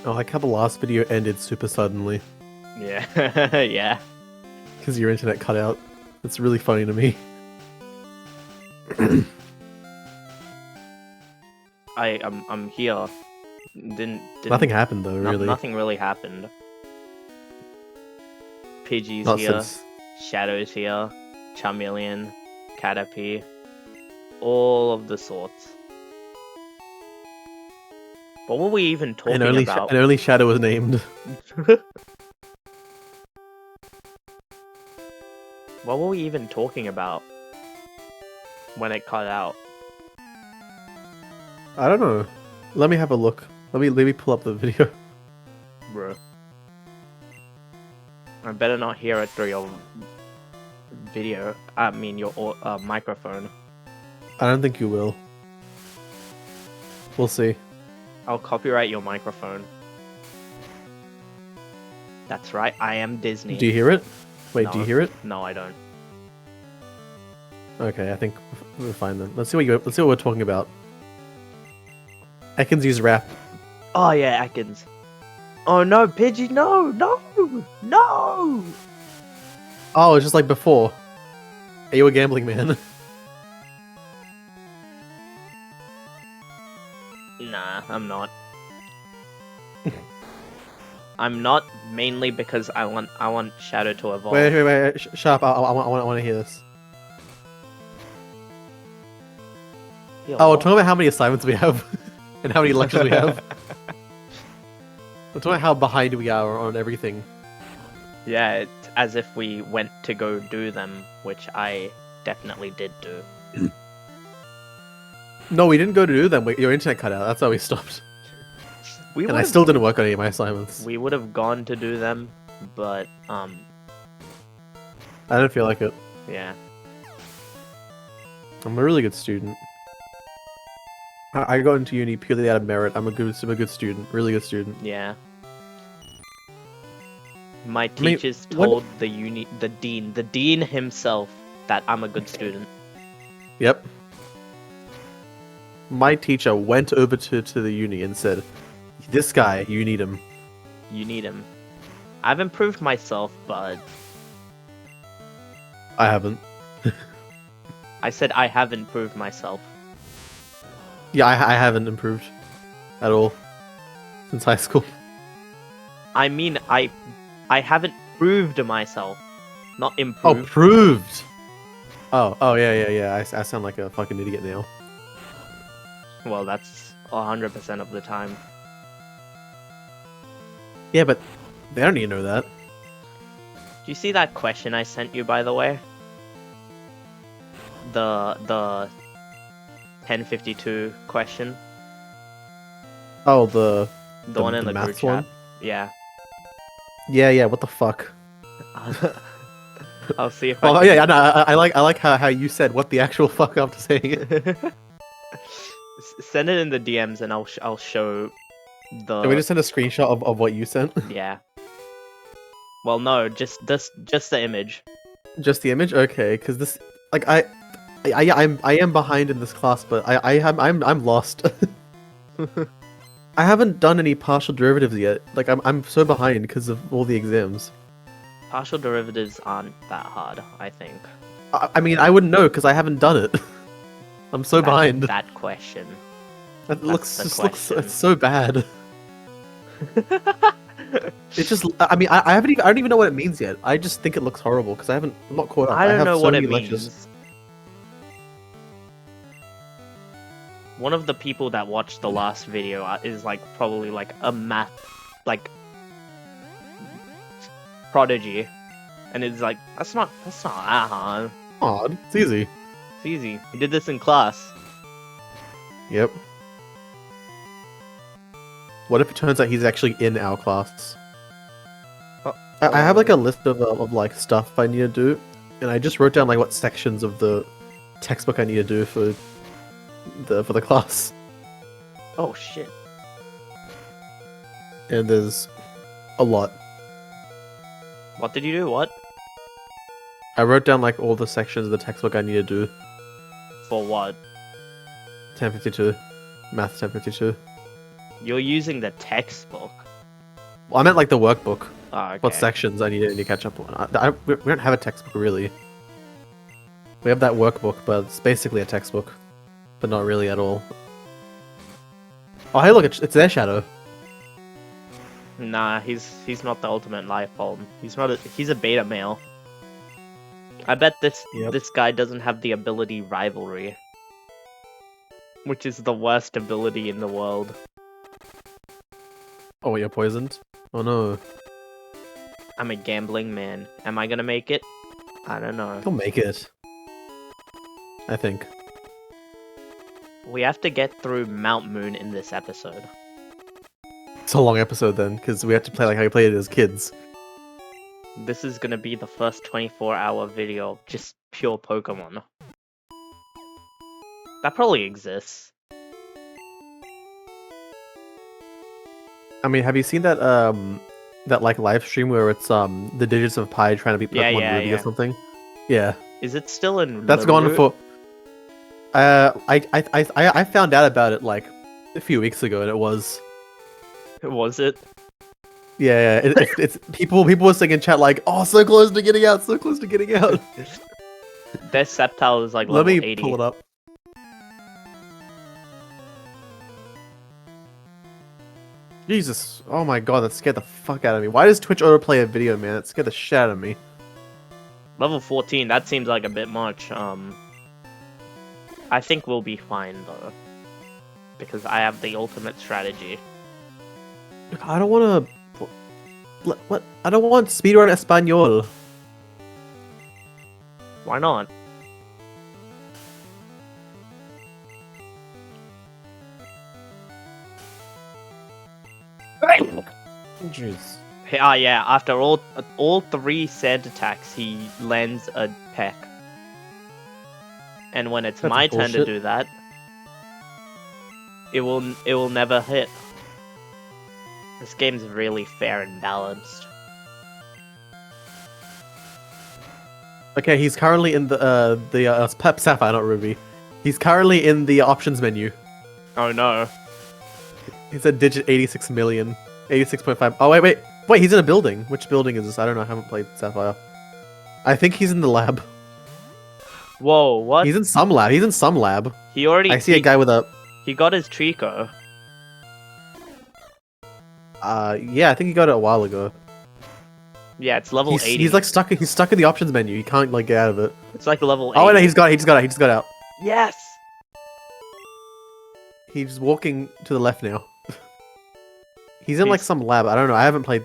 Oh, like how the last video ended super suddenly Yeah, yeah. because your internet cut out. It's really funny to me. I'm here. Didn't Nothing happened though, really. Nothing really happened. Pidgey's Not here. since. Shadow's here. Charmeleon, Caterpie, all of the sorts. What were we even talking about? And only Shadow was named. What were we even talking about when it cut out? I don't know. Let me have a look. Let me pull up the video. Bro. I better not hear it through your video. I mean, your microphone. I don't think you will. We'll see. I'll copyright your microphone. That's right, I am Disney. Do you hear it? Wait, No. do you hear it? No, I don't. Okay, I think we're fine then. Let's see what we're talking about. Ekans use rap. Oh yeah, Atkins. Oh no, Pidgey, no! Oh, it's just like before. Are you a gambling man? Nah, I'm not. I'm not, mainly because I want Shadow to evolve. Wait. Shut up. I want to hear this. Oh, we're talking about how many assignments we have and how many lectures we have. We're talking about how behind we are on everything. Yeah, it's as if we went to go do them, which I definitely did do. No, we didn't go to do them. Your internet cut out. That's why we stopped. And I still didn't work on any of my assignments. We would have gone to do them, but I don't feel like it. yeah. I'm a really good student. I got into uni purely out of merit. I'm a good student. Really good student. Yeah. My teachers told the dean himself that I'm a good student. Yep. My teacher went over to the uni and said, "This guy, you need him." You need him. I've improved myself, but I haven't. I said I have improved myself. Yeah, I haven't improved at all since high school. I mean, I haven't proved myself, not Oh, improved. proved. Oh yeah. I sound like a fucking idiot now. Well, that's 100% of the time. Yeah, but they don't need to know that. Do you see that question I sent you, by the way? The 1052 question. Oh, the one in the group maths chat. one? Yeah. Yeah. What the fuck? I'll see if Oh yeah. No, I like how you said what the actual fuck after saying it. Send it in the DMs and I'll show the. Can we just send a screenshot of what you sent? Yeah. Well, no, just the image. Just the image, okay? Because this, like, I am behind in this class, but I'm lost. I haven't done any partial derivatives yet. Like, I'm so behind because of all the exams. Partial derivatives aren't that hard, I think. I mean, I wouldn't know because I haven't done it. I'm so behind. That question. It looks so bad. It's just, I mean, I don't even know what it means yet. I just think it looks horrible because I'm not caught up. I don't have know so what it many means. lectures. One of the people that watched the last video is like probably like a math prodigy, and it's like that's not that hard. Odd. It's easy. It's easy. We did this in class. Yep. What if it turns out he's actually in our class? I have like a list of like stuff I need to do, and I just wrote down like what sections of the textbook I need to do for the class. Oh shit. And there's a lot. What did you do? What? I wrote down like all the sections of the textbook I need to do. For what? 1052. Math 1052. You're using the textbook. Well, I meant like the workbook. Oh, What okay. sections I need to catch up on. We don't have a textbook really. We have that workbook, but it's basically a textbook, but not really at all. Oh, hey, look, it's their shadow. Nah, he's not the ultimate life form. He's a beta male. I bet this Yep. this guy doesn't have the ability rivalry, which is the worst ability in the world. Oh, you're poisoned? Oh no. I'm a gambling man. Am I gonna make it? I don't know. He'll make it. I think. We have to get through Mount Moon in this episode. It's a long episode then, because we have to play like how we played it as kids. This is gonna be the first 24-hour video of just pure Pokemon. That probably exists. I mean, have you seen that that like live stream where it's the digits of pi trying to beat Yeah, Pokemon yeah, Ruby yeah. or something? Yeah. Is it still in That's Little gone Root? for. I found out about it like a few weeks ago, and it was Was it? yeah. It's people were saying in chat like, oh, so close to getting out, so close to getting out. Their Sceptile is like Let level me 80. pull it up. Jesus, oh my god, that scared the fuck out of me. Why does Twitch autoplay a video, man? It scared the shit out of me. Level 14, that seems like a bit much. I think we'll be fine though. Because I have the ultimate strategy. I don't want to. What? I don't want speedrun Espanol. Why not? Jeez. Ah, yeah, after all 3 sand attacks, he lands a peck. And when it's That's my turn to bullshit. do that, it will never hit. This game's really fair and balanced. Okay, he's currently in the Pep Sapphire, not Ruby. He's currently in the options menu. Oh no. He's at digit 86 million. 86.5. Oh, wait. Wait, he's in a building. Which building is this? I don't know. I haven't played Sapphire. I think he's in the lab. Whoa, what? He's in some lab. He's in some lab. He already I see a guy with a... He got his Trico. yeah, I think he got it a while ago. Yeah, it's level 80. He's like stuck. He's stuck in the options menu. He can't like get out of it. It's like level 80. Oh, no, he just got out. Yes! He's walking to the left now. He's in like some lab. I don't know. I haven't played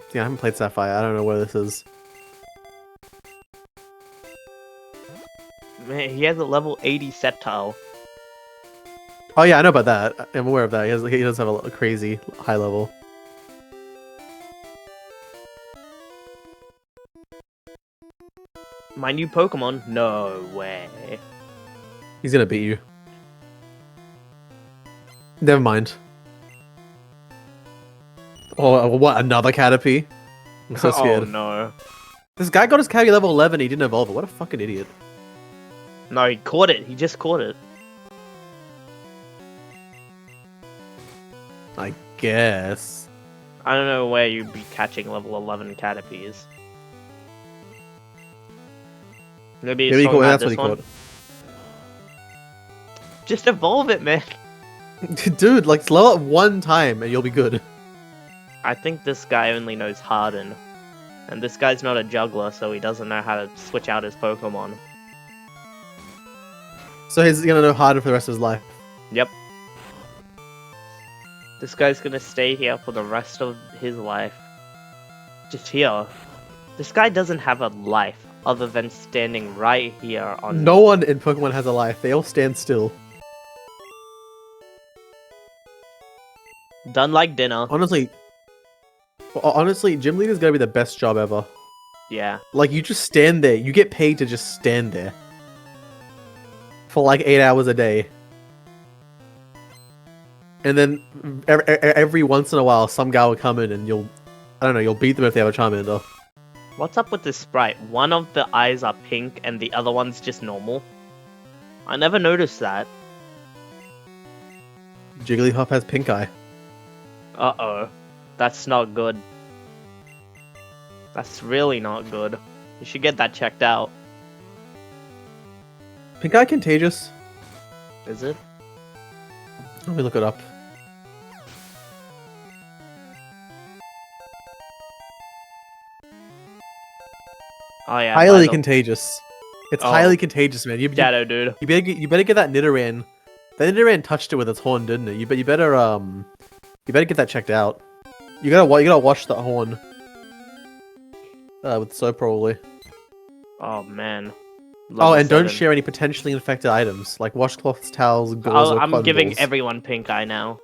Sapphire. I don't know where this is. Man, he has a level 80 Sceptile. Oh yeah, I know about that. I'm aware of that. He does have a crazy high level. My new Pokemon? No way. He's gonna beat you. Never mind. Oh, what? Another Caterpie? I'm so scared. Oh no. This guy got his Caterpie level 11. He didn't evolve it. What a fucking idiot. No, he caught it. He just caught it. I guess. I don't know where you'd be catching level 11 Caterpies. Maybe it's talking about That's what this he one. caught. Just evolve it, man. Dude, like slow up one time and you'll be good. I think this guy only knows Harden. And this guy's not a juggler, so he doesn't know how to switch out his Pokemon. So he's gonna know Harden for the rest of his life. Yep. This guy's gonna stay here for the rest of his life. Just here. This guy doesn't have a life other than standing right here on... No one in Pokemon has a life. They all stand still. Done like dinner. Honestly, gym leader's gonna be the best job ever. Yeah. Like, you just stand there. You get paid to just stand there. For like 8 hours a day. And then every once in a while, some guy will come in and you'll beat them if they have a Charmander. What's up with this sprite? One of the eyes are pink and the other one's just normal. I never noticed that. Jigglypuff has pink eye. Uh-oh. That's not good. That's really not good. You should get that checked out. Pink eye contagious? Is it? Let me look it up. Oh yeah. Highly contagious. It's Oh. highly contagious, man. Shadow, dude. You better get that Nidoran. That Nidoran touched it with its horn, didn't it? You better get that checked out. You gotta wash that horn. With soap probably. Oh man. Oh, Level and don't 7. share any potentially infected items like washcloths, towels, gauze, or I'm cotton giving balls. everyone pink eye now.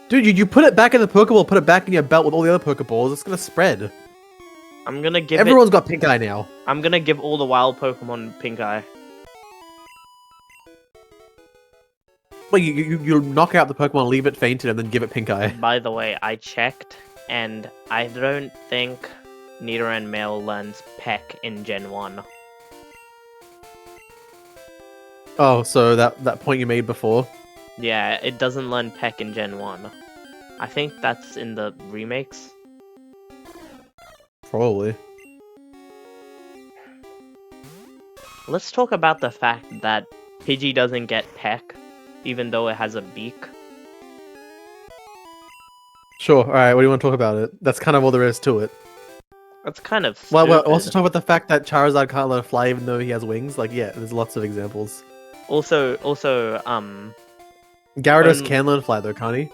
Dude, you put it back in the Pokeball, put it back in your belt with all the other Pokeballs. It's gonna spread. I'm gonna give Everyone's got pink eye now. I'm gonna give all the wild Pokemon pink eye. Well, you knock out the Pokemon, leave it fainted, and then give it pink eye. By the way, I checked, and I don't think Nidoran male learns Peck in Gen 1. Oh, so that point you made before? Yeah, it doesn't learn Peck in Gen 1. I think that's in the remakes. Probably. Let's talk about the fact that Pidgey doesn't get Peck, even though it has a beak. Sure, alright, what do you want to talk about it? That's kind of all there is to it. That's kind of stupid. Well, also talk about the fact that Charizard can't let it fly even though he has wings. Like, yeah, there's lots of examples. Also, Gyarados can learn fly though, can't he?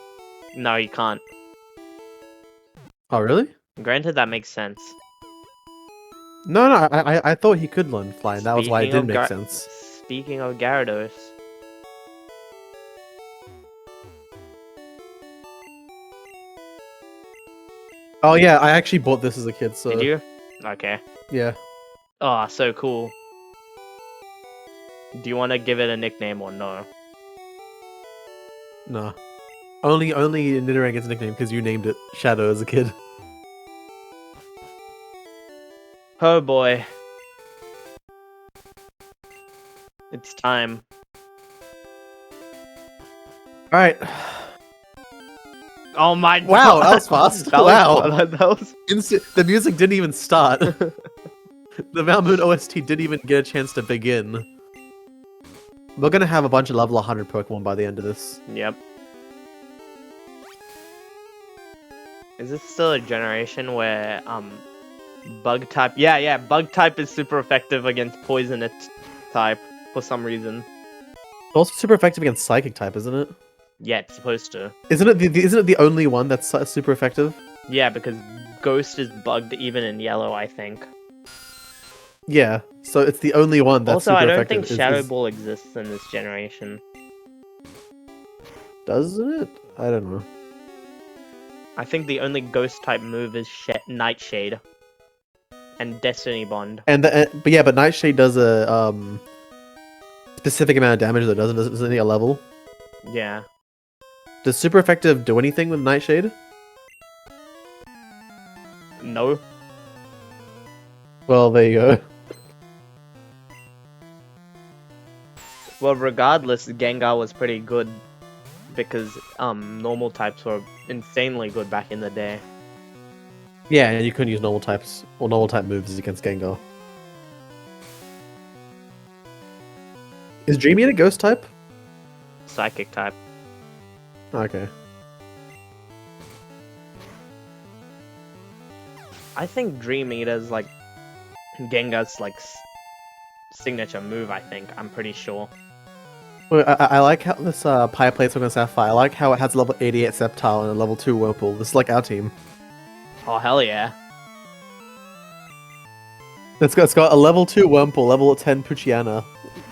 no, you can't. Oh, really? Granted, that makes sense. No, I thought he could learn fly, and that was why it didn't make sense. Speaking of Gyarados... Oh yeah, I actually bought this as a kid, so... Did you? Okay. Yeah. Oh, so cool. Do you want to give it a nickname or no? Nah. Only Nidoran gets a nickname because you named it Shadow as a kid. Oh boy. It's time. Alright. Oh my god! Wow, that was fast. Wow. That was... The music didn't even start. The Mount Moon OST didn't even get a chance to begin. We're gonna have a bunch of level 100 Pokemon by the end of this. Yep. Is this still a generation where, bug type? Yeah, bug type is super effective against poison type for some reason. Also super effective against Psychic type, isn't it? Yeah, it's supposed to. Isn't it the only one that's super effective? Yeah, because Ghost is bugged even in yellow, I think. Yeah, so it's the only one that's also, super I don't effective. think Shadow Ball exists in this generation. Doesn't it? I don't know. I think the only Ghost type move is Nightshade. And Destiny Bond. But Nightshade does a specific amount of damage though, doesn't it a level? Yeah. Does super effective do anything with Nightshade? No. Well, there you go. Well, regardless, Gengar was pretty good because normal types were insanely good back in the day. Yeah, and you couldn't use normal types or normal type moves against Gengar. Is Dreamy a ghost type? Psychic type. Okay. I think Dream Eater's like Gengar's like signature move. I think I'm pretty sure. Well, I like how this Pyre Plates on Sapphire. I like how it has a level 88 Sceptile and a level 2 Whirlpool. This is like our team. Oh hell yeah! It's got a level 2 Whirlpool, level 10 Poochyena,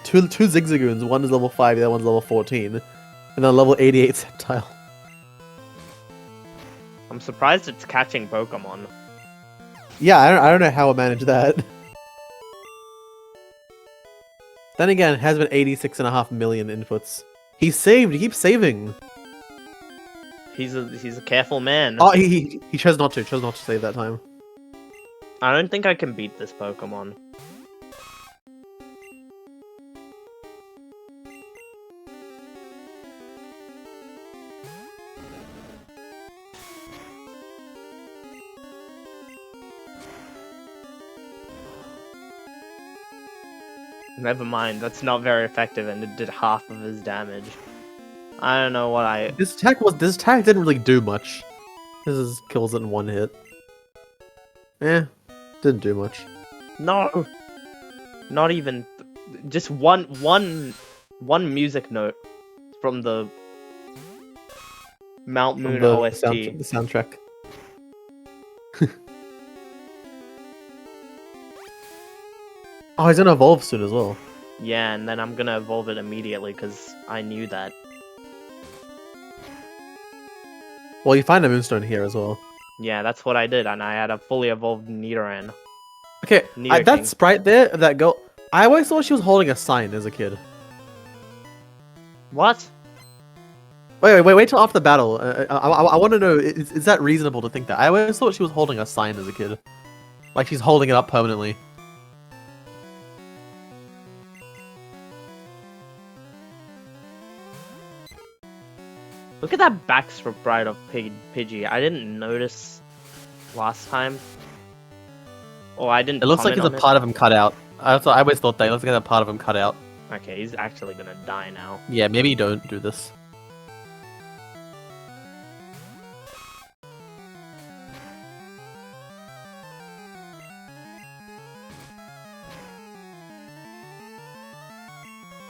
two Zigzagoons. One is level 5, the other one's level 14, and then a level 88 Sceptile. I'm surprised it's catching Pokemon. Yeah, I don't know how it managed that. Then again, it has been 86.5 million inputs. He keeps saving. He's a careful man. Oh, he chose not to save that time. I don't think I can beat this Pokemon. Never mind, that's not very effective and it did half of his damage. I don't know what I... This attack didn't really do much. Kills it in one hit. Didn't do much. No! Not even... Just one music note from the Mount Moon OST. The soundtrack. Oh, he's gonna evolve soon as well. Yeah, and then I'm gonna evolve it immediately because I knew that. Well, you find a moonstone here as well. Yeah, that's what I did, and I had a fully evolved Nidoran. Okay, that sprite there, that girl, I always thought she was holding a sign as a kid. What? Wait till after the battle. I want to know, is that reasonable to think that? I always thought she was holding a sign as a kid. Like she's holding it up permanently. Look at that back sprite of Pidgey. I didn't notice last time. Or I didn't. It looks like there's a part of him cut out. I always thought that. It looks like a part of him cut out. Okay, he's actually gonna die now. Yeah, maybe you don't do this.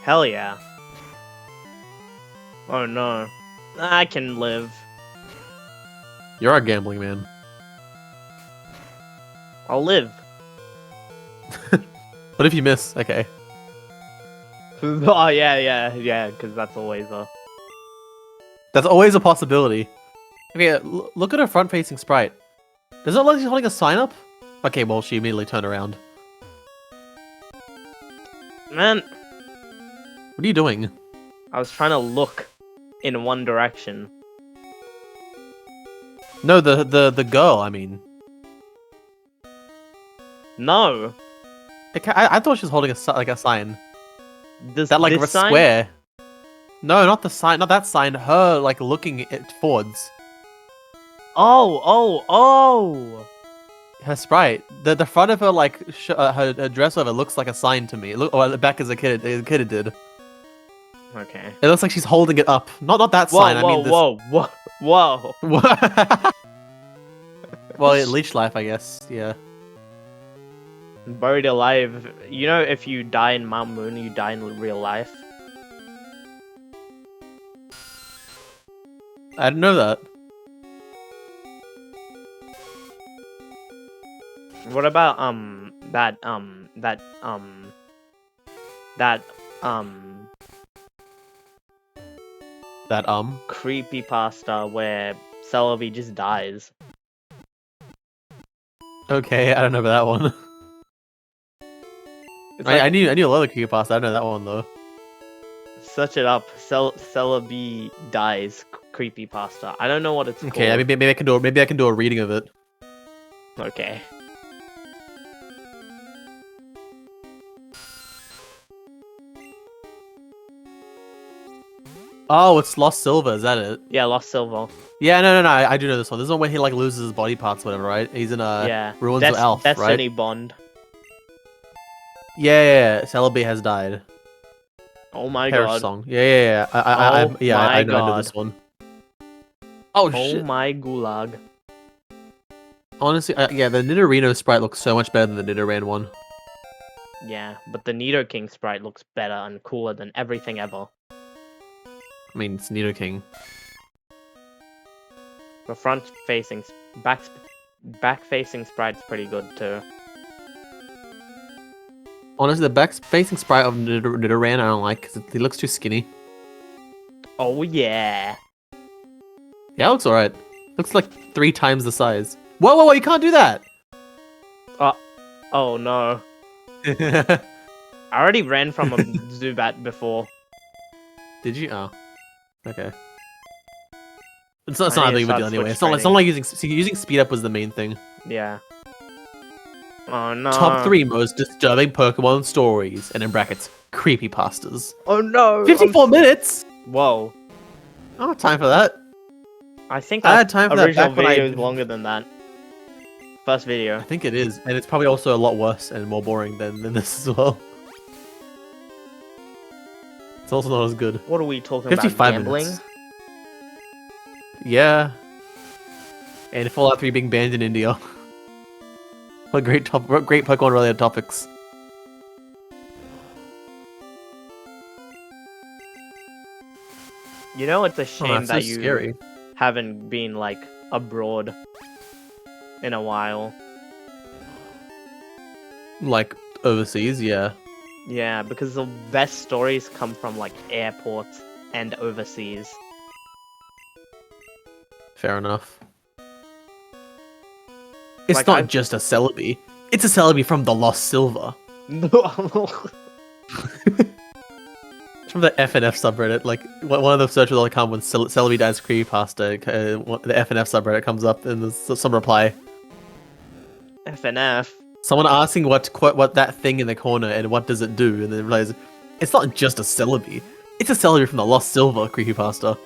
Hell yeah. Oh no. I can live. You're a gambling man. I'll live. What if you miss? Okay. Oh yeah, because that's always a... That's always a possibility. Okay, look at her front-facing sprite. Does it look like she's holding a sign up? Okay, well, she immediately turned around. Man, What are you doing? I was trying to look in one direction. No, the girl, I mean. No. I thought she was holding a sign. This sign? Square. No, not the sign, not that sign. Her, like, looking forwards. Oh! Her sprite. The front of her, like, her dress over looks like a sign to me. Or the back as a kid it did. Okay. It looks like she's holding it up. Not that sign, I mean this. Whoa. Well, it leech life, I guess, yeah. Buried alive. You know, if you die in Mount Moon, you die in real life. I didn't know that. What about that creepypasta where Celebi just dies? Okay, I don't know about that one. I knew a lot of creepypasta. I don't know that one though. Search it up. Celebi dies creepypasta. I don't know what it's called. Okay, maybe I can do a reading of it. Okay. Oh, it's Lost Silver. Is that it? Yeah, Lost Silver. Yeah, no. I do know this one. This is one where he like loses his body parts, whatever, right? He's in Ruins of Elf, Destiny right? Bond. Yeah. Celebi has died. Oh my Perish god. Song. Yeah. I know this one. Oh shit. Oh my gulag. Honestly, yeah, the Nidorino sprite looks so much better than the Nidoran one. Yeah, but the Nidoking sprite looks better and cooler than everything ever. I mean, it's Nidoking. The front-facing, back-facing sprite's pretty good too. Honestly, the back-facing sprite of Nidoran I don't like because he looks too skinny. Oh yeah. Yeah, it looks alright. Looks like 3 times the size. Whoa, you can't do that! Oh no. I already ran from a Zubat before. Did you? Oh. Okay. It's not a big of a deal anyway. It's not like using speed up was the main thing. Yeah. Oh no. Top 3 most disturbing Pokemon stories, and in brackets, creepypastas. Oh no. 54 minutes. Whoa. I don't have time for that. I think I had time for that original back when video is longer than that. First video. I think it is, and it's probably also a lot worse and more boring than this as well. It's also not as good. What are we talking about? 55 Gambling? minutes. Yeah. And Fallout 3 being banned in India. What great Pokemon related topics. You know, it's a shame that's that so you scary. haven't been like abroad in a while. Like overseas, yeah. Yeah, because the best stories come from like airports and overseas. Fair enough. It's Like, not just a Celebi. It's a Celebi from the Lost Silver. It's from the FNF subreddit. Like one of the searches will come when Celebi dies creepypasta. The FNF subreddit comes up and there's some reply. FNF. Someone asking what that thing in the corner and what does it do, and then realize it's not just a Celebi. It's a Celebi from the Lost Silver creepypasta.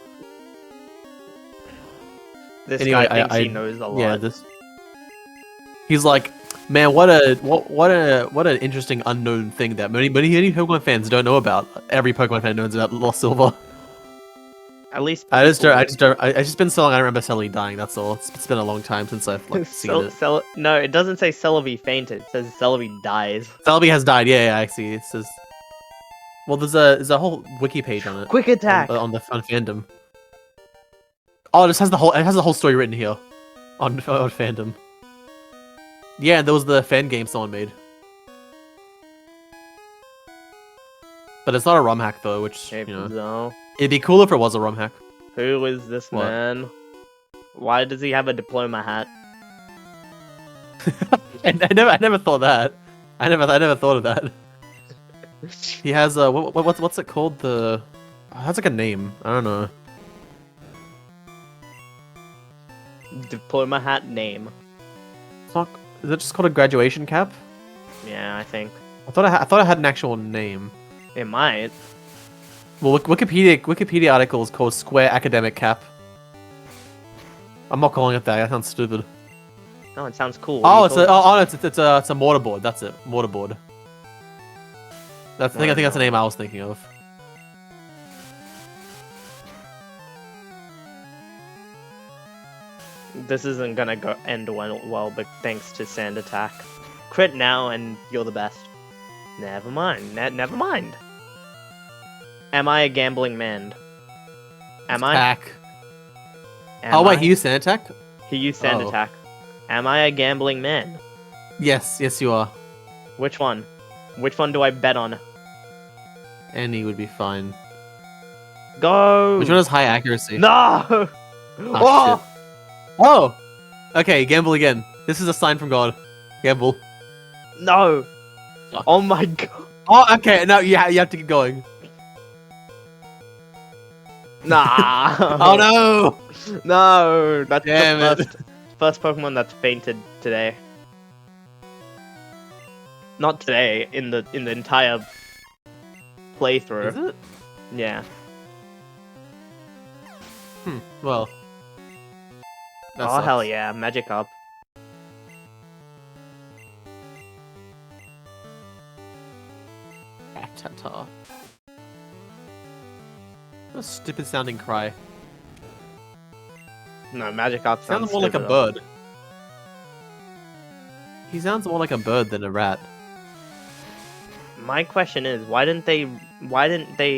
This Anyway, guy thinks he knows a lot. Yeah, he's like, man, what an interesting unknown thing that many Pokemon fans don't know about. Every Pokemon fan knows about Lost Silver. At least I just been so long I don't remember Celebi dying. That's all. It's been a long time since I've like, seen it. No, it doesn't say Celebi fainted. It says Celebi dies. Celebi has died. Yeah, I see. It says. Well, there's a whole wiki page on it. Quick attack on fandom. Oh, it has the whole story written here, on fandom. Yeah, there was the fan game someone made. But it's not a ROM hack though, which you know. No. It'd be cool if it was a ROM hack. Who is this man? Why does he have a diploma hat? I never thought that. I never thought of that. He has what's it called? It has like a name. I don't know. Diploma hat name. It's not. Is it just called a graduation cap? Yeah, I think. I thought it had an actual name. It might. Well, Wikipedia article is called Square Academic Cap. I'm not calling it that. That sounds stupid. No, it sounds cool. It's a mortarboard. That's it. Mortarboard. I think that's the name I was thinking of. This isn't gonna end well, but thanks to Sand Attack. Crit now and you're the best. Never mind. Never mind. Am I a gambling man? Am I? Attack. Wait, he used Sand Attack? He used Sand Attack. Am I a gambling man? Yes, you are. Which one? Which one do I bet on? Any would be fine. Go! Which one has high accuracy? No! Oh, shit. Oh! Okay, gamble again. This is a sign from God. Gamble. No! Fuck. Oh my god. Oh, okay, no, you have to keep going. Nah! Oh no! No! That's Damn the first Pokemon that's fainted today. Not today, in the entire playthrough. Is it? Yeah. Well. Oh sucks. hell yeah, magic up. Ta-ta. What a stupid sounding cry. No, magic up Sounds more like a stupid. bird. He sounds more like a bird than a rat. My question is, why didn't they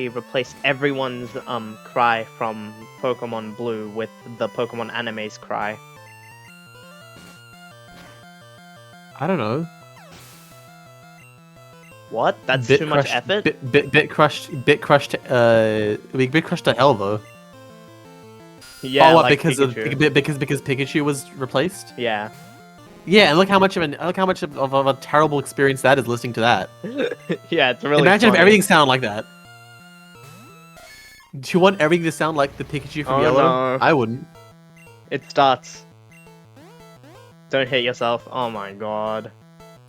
replace everyone's cry from Pokemon Blue with the Pokemon anime's cry? I don't know. What? That's too much effort? Bit crushed to hell though. Yeah, oh, what, like because Pikachu. because Pikachu was replaced? Yeah. Yeah, and look how much of a terrible experience that is listening to that. Yeah, it's really Imagine funny. if everything sounded like that. Do you want everything to sound like the Pikachu from Yellow? No. I wouldn't. It starts. Don't hit yourself. Oh my god.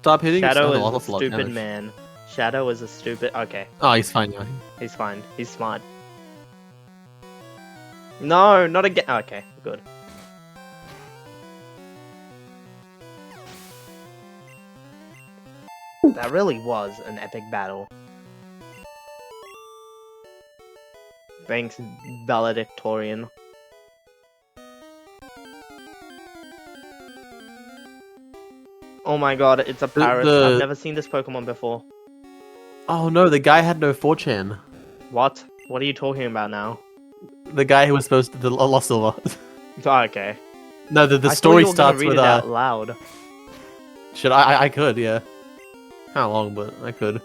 Stop hitting. Shadow yourself. is a stupid man. Shadow is a stupid... Okay. Oh, he's fine now. He's fine. He's smart. No, not again. Okay, good. That really was an epic battle. Thanks, valedictorian. Oh my god, it's a parrot. I've never seen this Pokemon before. Oh no, the guy had no 4chan. What? What are you talking about now? The guy who was supposed to... The Lost Silver. Oh, okay. No, the I story thought you were starts read with... it out loud. Should I could, yeah. How long, but I could.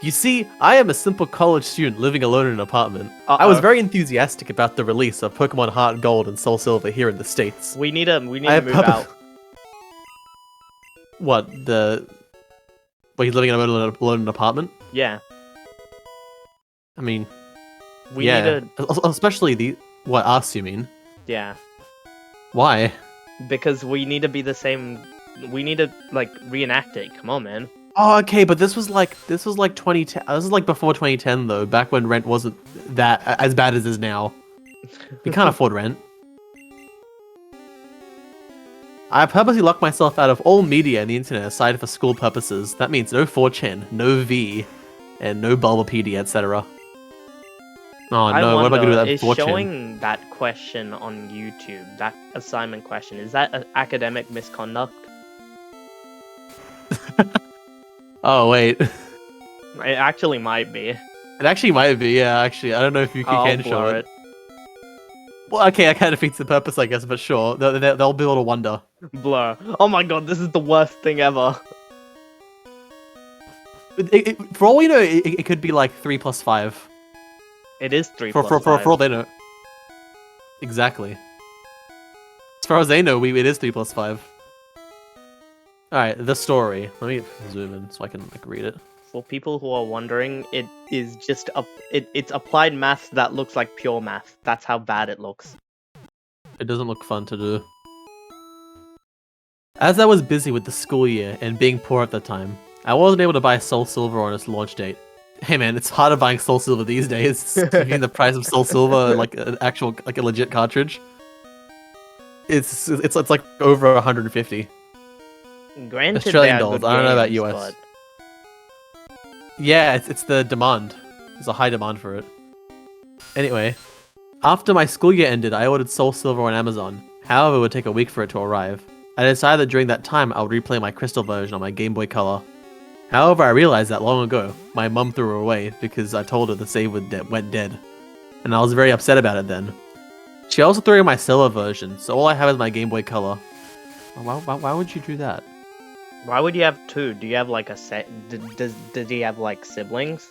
You see, I am a simple college student living alone in an apartment. I was very enthusiastic about the release of Pokemon Heart Gold and Soul Silver here in the States. We need to move out. What, the... Wait, he's living alone in an apartment? Yeah. I mean... We need to... Especially the... What, us, you mean? Yeah. Why? Because we need to be the same... We need to, like, reenact it. Come on, man. Oh, okay, but this was like 2010. This is like before 2010, though, back when rent wasn't that as bad as it is now. We can't afford rent. I purposely locked myself out of all media and the internet aside for school purposes. That means no 4chan, no V, and no Bulbapedia, etc. Oh no, what am I gonna do with that 4chan? Is showing that question on YouTube, that assignment question, is that an academic misconduct? Oh wait. It actually might be. It actually might be, yeah, actually. I don't know if you can show it. Well, okay, that kind of defeats the purpose, I guess, but sure. They'll be able to wonder. Blur. Oh my god, this is the worst thing ever. For all we know, it could be like 3 plus 5. It is 3 plus 5. For all they know. Exactly. As far as they know, it is 3 plus 5. Alright, the story. Let me zoom in so I can read it. For people who are wondering, it is just it's applied math that looks like pure math. That's how bad it looks. It doesn't look fun to do. As I was busy with the school year and being poor at the time, I wasn't able to buy Soul Silver on its launch date. Hey man, it's harder buying Soul Silver these days. Giving the price of Soul Silver like an actual a legit cartridge. It's like over 150. Granted, Australian dollars. I don't know about games, US. but... Yeah, it's the demand. There's a high demand for it. Anyway, after my school year ended, I ordered Soul Silver on Amazon. However, it would take a week for it to arrive. I decided that during that time, I would replay my Crystal version on my Game Boy Color. However, I realized that long ago, my mum threw her away because I told her the save went dead. And I was very upset about it then. She also threw away my Silver version, so all I have is my Game Boy Color. Why would you do that? Why would you have two? Do you have like a set? Did he have like siblings?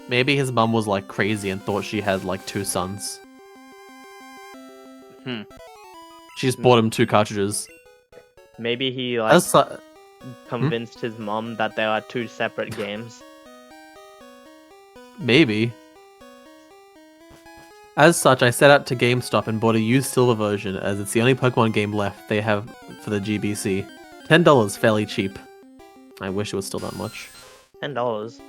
Maybe his mum was like crazy and thought she had like 2 sons. She just bought him 2 cartridges. Maybe he like convinced his mom that there are 2 separate games. Maybe. As such, I set out to GameStop and bought a used Silver version, as it's the only Pokemon game left they have for the GBC. $10, fairly cheap. I wish it was still that much. $10?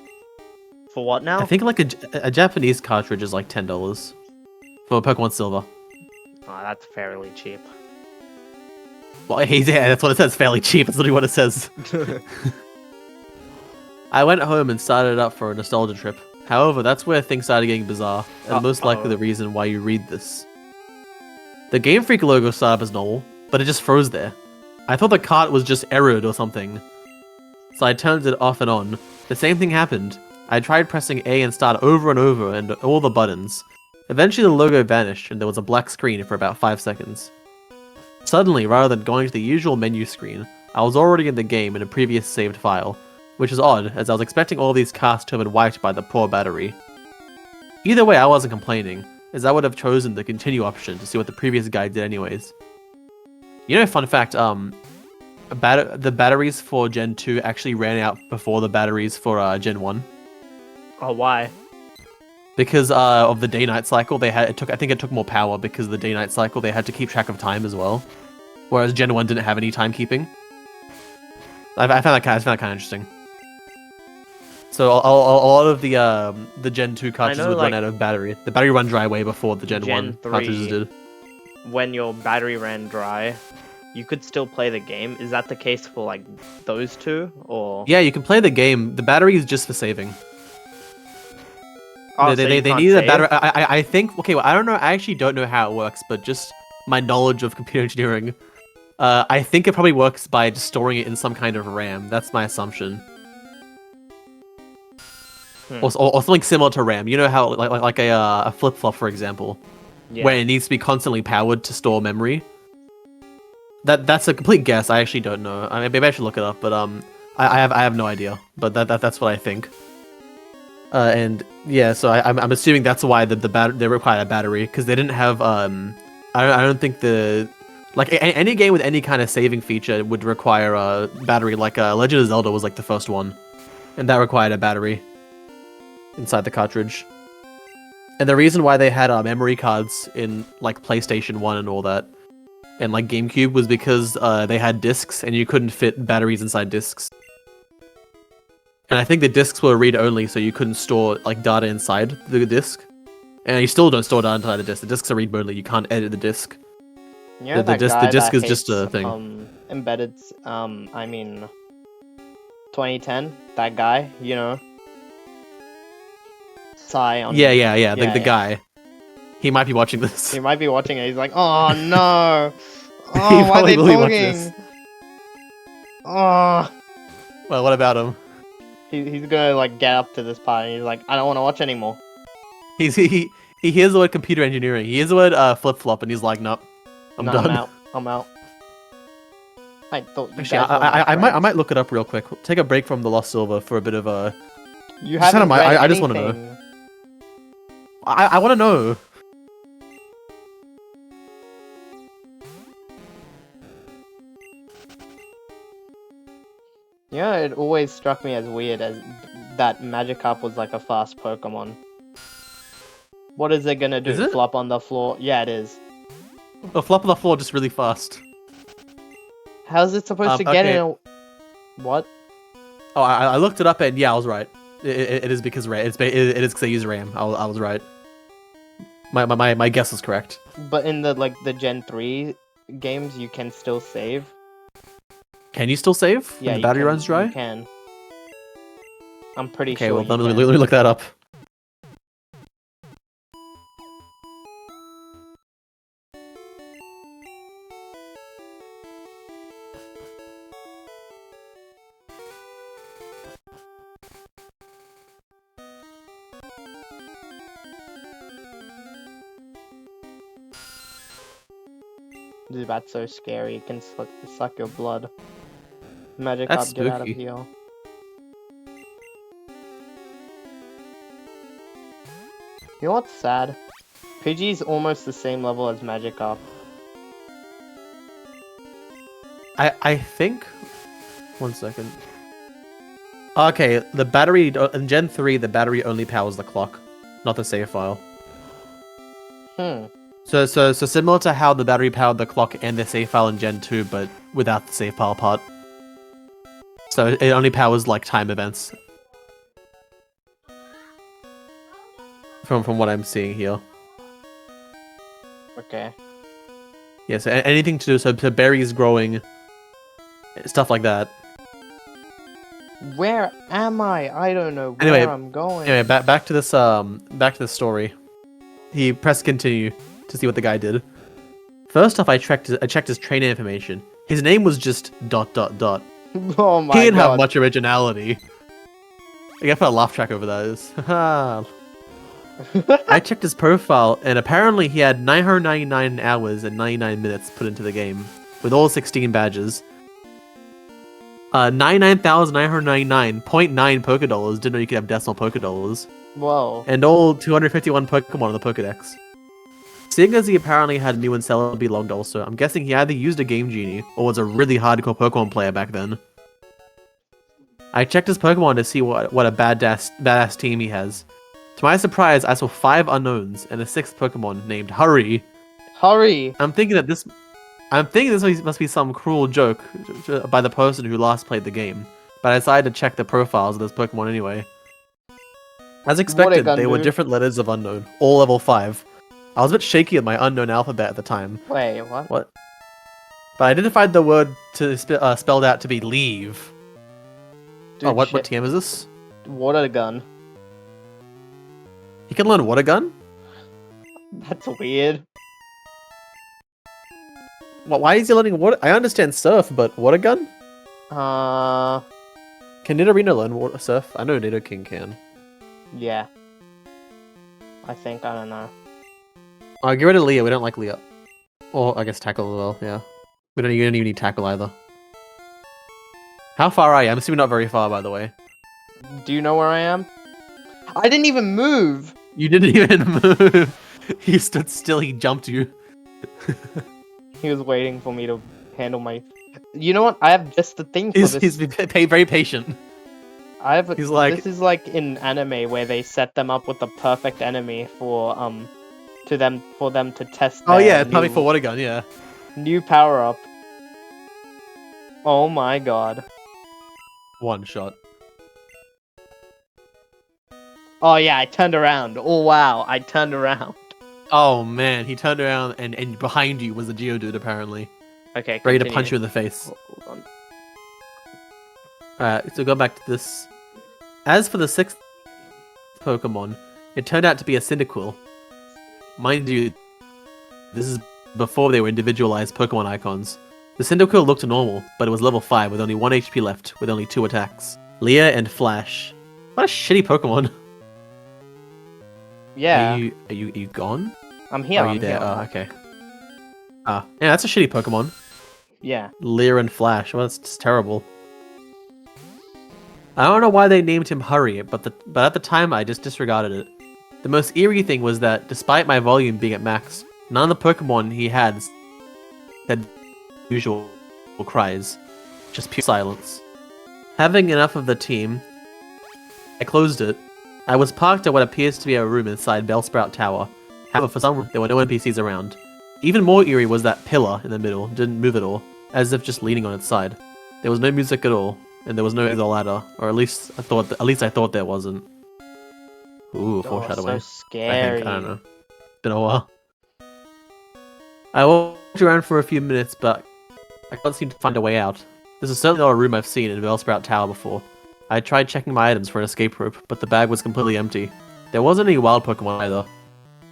For what now? I think like a Japanese cartridge is like $10 for Pokemon Silver. Oh, that's fairly cheap. Well, yeah, that's what it says, fairly cheap. That's literally what it says. I went home and started it up for a nostalgia trip. However, that's where things started getting bizarre, and most likely the reason why you read this. The Game Freak logo started up as normal, but it just froze there. I thought the cart was just errored or something. So I turned it off and on. The same thing happened. I tried pressing A and start over and over and all the buttons. Eventually the logo vanished and there was a black screen for about 5 seconds. Suddenly, rather than going to the usual menu screen, I was already in the game in a previous saved file, which is odd as I was expecting all these carts to have been wiped by the poor battery. Either way, I wasn't complaining, as I would have chosen the continue option to see what the previous guy did anyways. You know, fun fact, the batteries for Gen 2 actually ran out before the batteries for Gen 1. Oh, why? Because of the day-night cycle, I think it took more power because of the day-night cycle. They had to keep track of time as well, whereas Gen 1 didn't have any timekeeping. I found that kind of interesting. So a lot of the Gen 2 cartridges would run out of battery. The battery run dry way before the Gen 1 cartridges did. When your battery ran dry, you could still play the game. Is that the case for like those two, or? Yeah, you can play the game. The battery is just for saving. Oh, they so you can't need a save? battery. I think. Okay, well, I don't know. I actually don't know how it works, but just my knowledge of computer engineering, I think it probably works by just storing it in some kind of RAM. That's my assumption. Or something similar to RAM. You know how like a flip flop, for example, where it needs to be constantly powered to store memory. That's a complete guess. I actually don't know. I mean, maybe I should look it up, but I have no idea. But that's what I think. And yeah, so I'm assuming that's why they require a battery, because they didn't have I don't think any game with any kind of saving feature would require a battery. Like Legend of Zelda was like the first one, and that required a battery inside the cartridge. And the reason why they had memory cards in like PlayStation 1 and all that, and like GameCube, was because they had discs and you couldn't fit batteries inside discs. And I think the discs were read-only, so you couldn't store like data inside the disc. And you still don't store data inside the disc. The discs are read-only. You can't edit the disc. You know the disc is just a thing. Embedded. I mean, 2010. That guy. You know. Yeah. The guy. He might be watching this. He might be watching it. He's like, oh no. He Oh, why are they probably will watch talking? this. Oh. Well, what about him? He's gonna like get up to this part and he's like, I don't want to watch anymore. He hears the word computer engineering. He hears the word flip flop, and he's like, nope, I'm done. I'm out. I thought you Actually, guys were my I friends. might look it up real quick. Take a break from the Lost Silver for a bit of a. You haven't read I just want to know. anything. I want to know. Yeah, it always struck me as weird as that Magikarp was like a fast Pokemon. What is it gonna do? Is it? Flop on the floor? Yeah, it is. A flop on the floor just really fast. How's it supposed to get okay. in a... What? Oh, I looked it up and yeah, I was right. It is because RAM. It is because they use RAM. I was right. My guess was correct. But in the Gen 3 games, you can still save. Can you still save Yeah, when the battery runs dry? You can. I'm pretty Okay, sure. well, you let can. me look that up. Dude, that's so scary. It can suck your blood. That's Magikarp, get out of spooky. here. You know what's sad? Pidgey's almost the same level as Magikarp. I think. 1 second. Okay, the battery in Gen 3, the battery only powers the clock, not the save file. So similar to how the battery powered the clock and the save file in Gen 2, but without the save file part. So it only powers like time events. From what I'm seeing here. Okay. Yeah, so anything to do so berries growing, stuff like that. Where am I? I don't know where Anyway, I'm going. Anyway, back to this story. He pressed continue to see what the guy did. First off, I checked his trainer information. His name was just ... Oh my god. He didn't have much originality. I gotta put a laugh track over that. I checked his profile, and apparently he had 999 hours and 99 minutes put into the game, with all 16 badges. 99,999.9 Pokédollars. Didn't know you could have decimal Pokédollars. Whoa. And all 251 Pokemon on the Pokedex. Seeing as he apparently had new and Celebi logged also, I'm guessing he either used a Game Genie, or was a really hardcore Pokemon player back then. I checked his Pokemon to see what a badass team he has. To my surprise, I saw 5 unknowns and a 6th Pokemon named Hurry. Hurry! I'm thinking this must be some cruel joke by the person who last played the game, but I decided to check the profiles of this Pokemon anyway. As expected, they were different letters of unknown, all level 5. I was a bit shaky with my unknown alphabet at the time. Wait, what? What? But I identified the word to spelled out to be leave. Dude, oh, what shit. TM is this? Water gun. You can learn water gun? That's weird. Why is he learning water? I understand surf, but water gun? Can Nidorino learn water surf? I know Nidoking can. Yeah. I think, I don't know. Get rid of Leah, we don't like Leah. Or, I guess tackle as well, yeah. You don't even need tackle either. How far are you? I'm assuming not very far, by the way. Do you know where I am? I didn't even move! You didn't even move! He stood still, he jumped you. He was waiting for me to handle my... You know what? I have just the thing for this. He's very patient. He's like... This is like in anime where they set them up with the perfect enemy for them to test Oh their yeah, probably for water gun, yeah. new power up. Oh my god. One shot. Oh yeah, I turned around. Oh wow, I turned around. Oh man, he turned around and behind you was a Geodude apparently. Okay, ready to continue. punch you in the face. Hold on. Alright, so go back to this. As for the 6th Pokemon, it turned out to be a Cyndaquil. Mind you, this is before they were individualized Pokemon icons. The Cyndaquil looked normal, but it was level 5 with only 1 HP left, with only 2 attacks. Leah and Flash. What a shitty Pokemon. Yeah. Are you gone? I'm here. Are you I'm there? here. Oh, okay. Yeah, that's a shitty Pokemon. Yeah. Leer and Flash. Well, that's just terrible. I don't know why they named him Hurry, but at the time I just disregarded it. The most eerie thing was that, despite my volume being at max, none of the Pokemon he had usual cries. Just pure silence. Having enough of the team, I closed it. I was parked at what appears to be a room inside Bellsprout Tower. However, for some reason, there were no NPCs around. Even more eerie was that pillar in the middle didn't move at all, as if just leaning on its side. There was no music at all, and there was no ladder, or at least I thought there wasn't. Ooh, foreshadowing. So scary. I don't know. Been a while. I walked around for a few minutes, but I can't seem to find a way out. This is certainly not a room I've seen in Bellsprout Tower before. I tried checking my items for an escape rope, but the bag was completely empty. There wasn't any wild Pokemon either.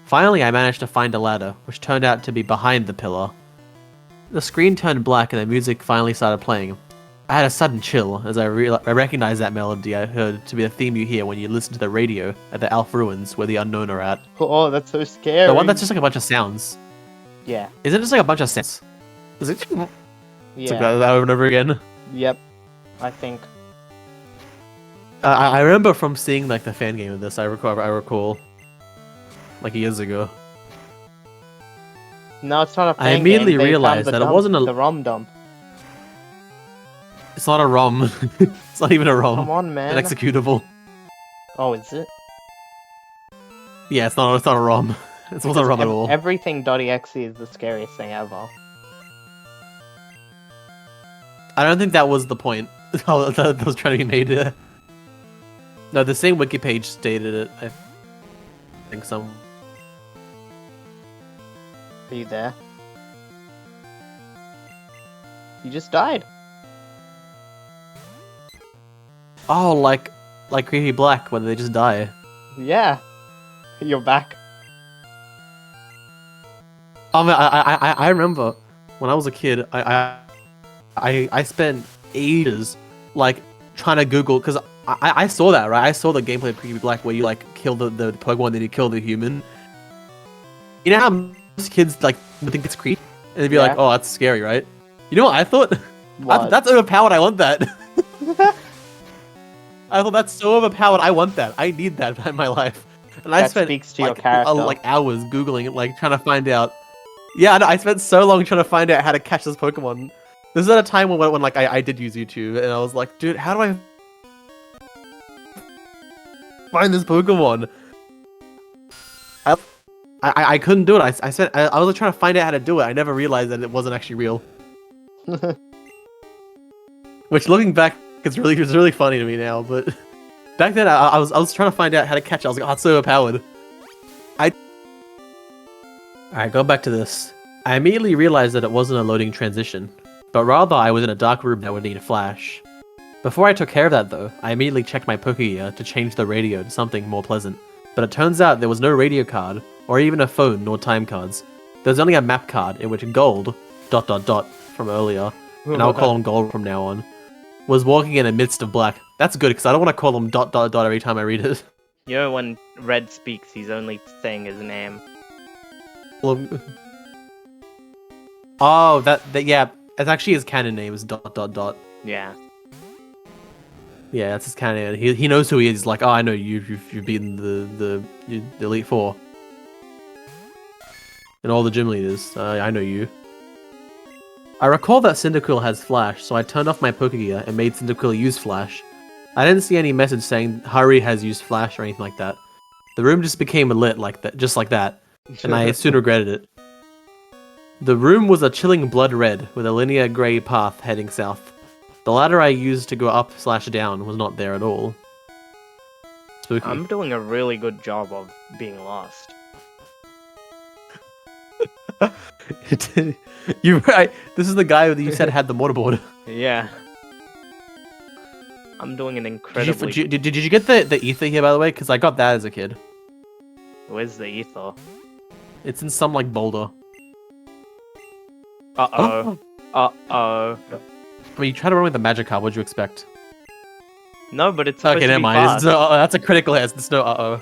Finally, I managed to find a ladder, which turned out to be behind the pillar. The screen turned black and the music finally started playing. I had a sudden chill, as I recognized that melody I heard to be the theme you hear when you listen to the radio at the Alph Ruins, where the Unknown are at. Oh, that's so scary. The one that's just like a bunch of sounds. Yeah. Isn't it just like a bunch of sounds? Is it? Yeah. It's like that over and over again. Yep. I think. I remember from seeing like the fan game of this. I recall, like years ago. No, it's not a fan I immediately game. They realized found that it wasn't the ROM dump. It's not a ROM. It's not even a ROM. Come on, man. An executable. Oh, is it? Yeah, it's not a ROM. It wasn't a ROM at all. Everything .exe is the scariest thing ever. I don't think that was the point that was trying to be made here. No, the same wiki page stated it. I think some. Are you there? You just died. Oh, like Creepy Black, where they just die. Yeah. You're back. I remember when I was a kid. I spent ages like trying to Google because I saw that, right? I saw the gameplay of Creepy Black where you like kill the Pokemon, then you kill the human. You know how most kids like would think it's creepy, and they'd be like, "Oh, that's scary," right? You know what I thought? That's overpowered. I want that. I thought that's so overpowered. I want that. I need that in my life. And I spent speaks to your character. like hours googling it, like trying to find out. Yeah, I spent so long trying to find out how to catch this Pokemon. This is at a time when like I did use YouTube, and I was like, dude, how do I find this Pokemon? I couldn't do it. I was trying to find out how to do it. I never realized that it wasn't actually real. Which, looking back, it's really funny to me now. But back then, I was trying to find out how to catch it. I was like, oh, it's so overpowered. Alright, go back to this. I immediately realized that it wasn't a loading transition, but rather I was in a dark room that would need a flash. Before I took care of that though, I immediately checked my Pokegear to change the radio to something more pleasant. But it turns out there was no radio card, or even a phone nor time cards. There was only a map card in which Gold, ... from earlier, and I'll call him Gold from now on, was walking in the midst of black. That's good, because I don't want to call him ... every time I read it. You know when Red speaks, he's only saying his name. Well, oh, yeah, it's actually his canon name is ... Yeah. Yeah, that's his canon. He knows who he is. He's like, oh, I know you. You've beaten the Elite Four. And all the gym leaders. I know you. I recall that Cyndaquil has Flash, so I turned off my Pokegear and made Cyndaquil use Flash. I didn't see any message saying Hurry has used Flash or anything like that. The room just became lit like that, just like that, and I soon regretted it. The room was a chilling blood red with a linear grey path heading south. The ladder I used to go up/down was not there at all. Spooky. I'm doing a really good job of being lost. You're right. This is the guy that you said had the mortarboard. Yeah. I'm doing an incredibly... Did you get the ether here, by the way? Because I got that as a kid. Where's the ether? It's in some, like, boulder. Uh-oh. Uh-oh. I mean, you try to run with the magic card, what'd you expect? No, but it's supposed okay, to never be mind. fast. That's a critical hit. There's no uh-oh.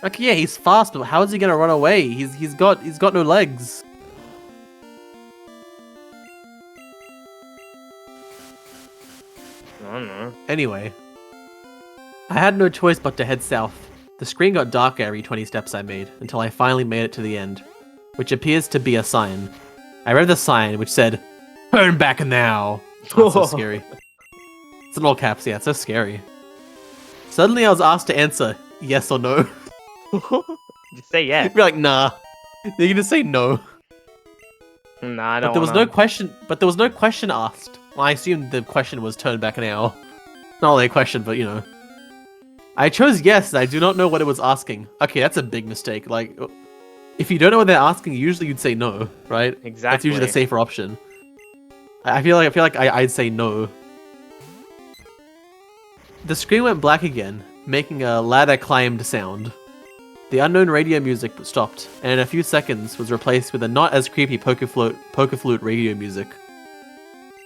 Okay, yeah, he's fast, but how is he gonna run away? He's got no legs. I don't know. Anyway, I had no choice but to head south. The screen got darker every 20 steps I made, until I finally made it to the end, which appears to be a sign. I read the sign, which said, "Turn back now." That's so scary. It's in all caps, yeah, it's so scary. Suddenly I was asked to answer yes or no. Just say yes. Be like, nah. You're gonna say no. Nah, I don't But there was wanna... no question. But there was no question asked. Well, I assumed the question was turn back now. Not really a question, but you know. I chose yes. I do not know what it was asking. Okay, that's a big mistake. Like, if you don't know what they're asking, usually you'd say no, right? Exactly. That's usually the safer option. I feel like I'd say no. The screen went black again, making a ladder climbed sound. The unknown radio music stopped, and in a few seconds was replaced with a not as creepy poker flute radio music.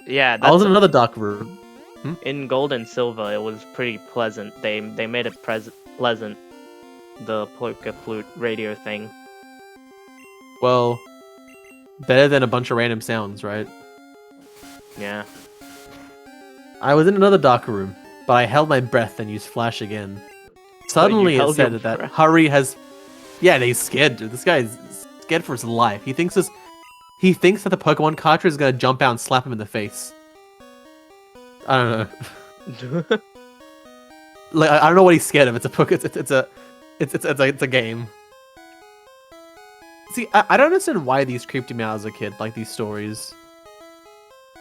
Yeah, I was in another dark room. In Gold and Silver, it was pretty pleasant. They made it pleasant, the poker flute radio thing. Well, better than a bunch of random sounds, right? Yeah. I was in another dark room, but I held my breath and used Flash again. Suddenly it said that Hurry has... Yeah, he's scared, dude. This guy is scared for his life. He thinks that the Pokemon cartridge is gonna jump out and slap him in the face. I don't know. Like, I don't know what he's scared of. It's a game. See, I don't understand why these creeped me out as a kid, like these stories.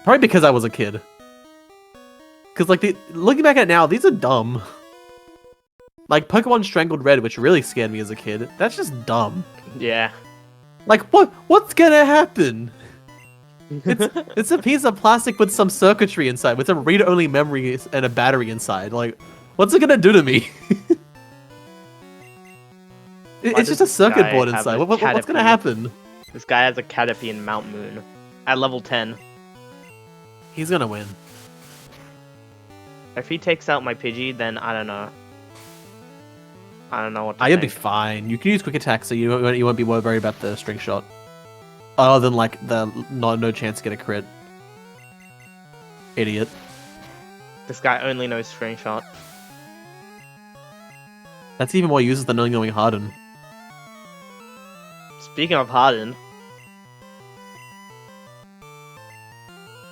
Probably because I was a kid. Because, like, looking back at it now, these are dumb. Like, Pokemon Strangled Red, which really scared me as a kid. That's just dumb. Yeah. Like, what's gonna happen? It's a piece of plastic with some circuitry inside, with some read-only memory and a battery inside. Like, what's it gonna do to me? It's just a circuit board inside. What's gonna happen? This guy has a Caterpie in Mount Moon. At level 10. He's gonna win. If he takes out my Pidgey, then I don't know. I don't know what to You'll think. be fine. You can use quick attack, so you won't be worried about the string shot. Other than, like, the no chance to get a crit. Idiot. This guy only knows string shot. That's even more uses than knowing Harden. Speaking of Harden,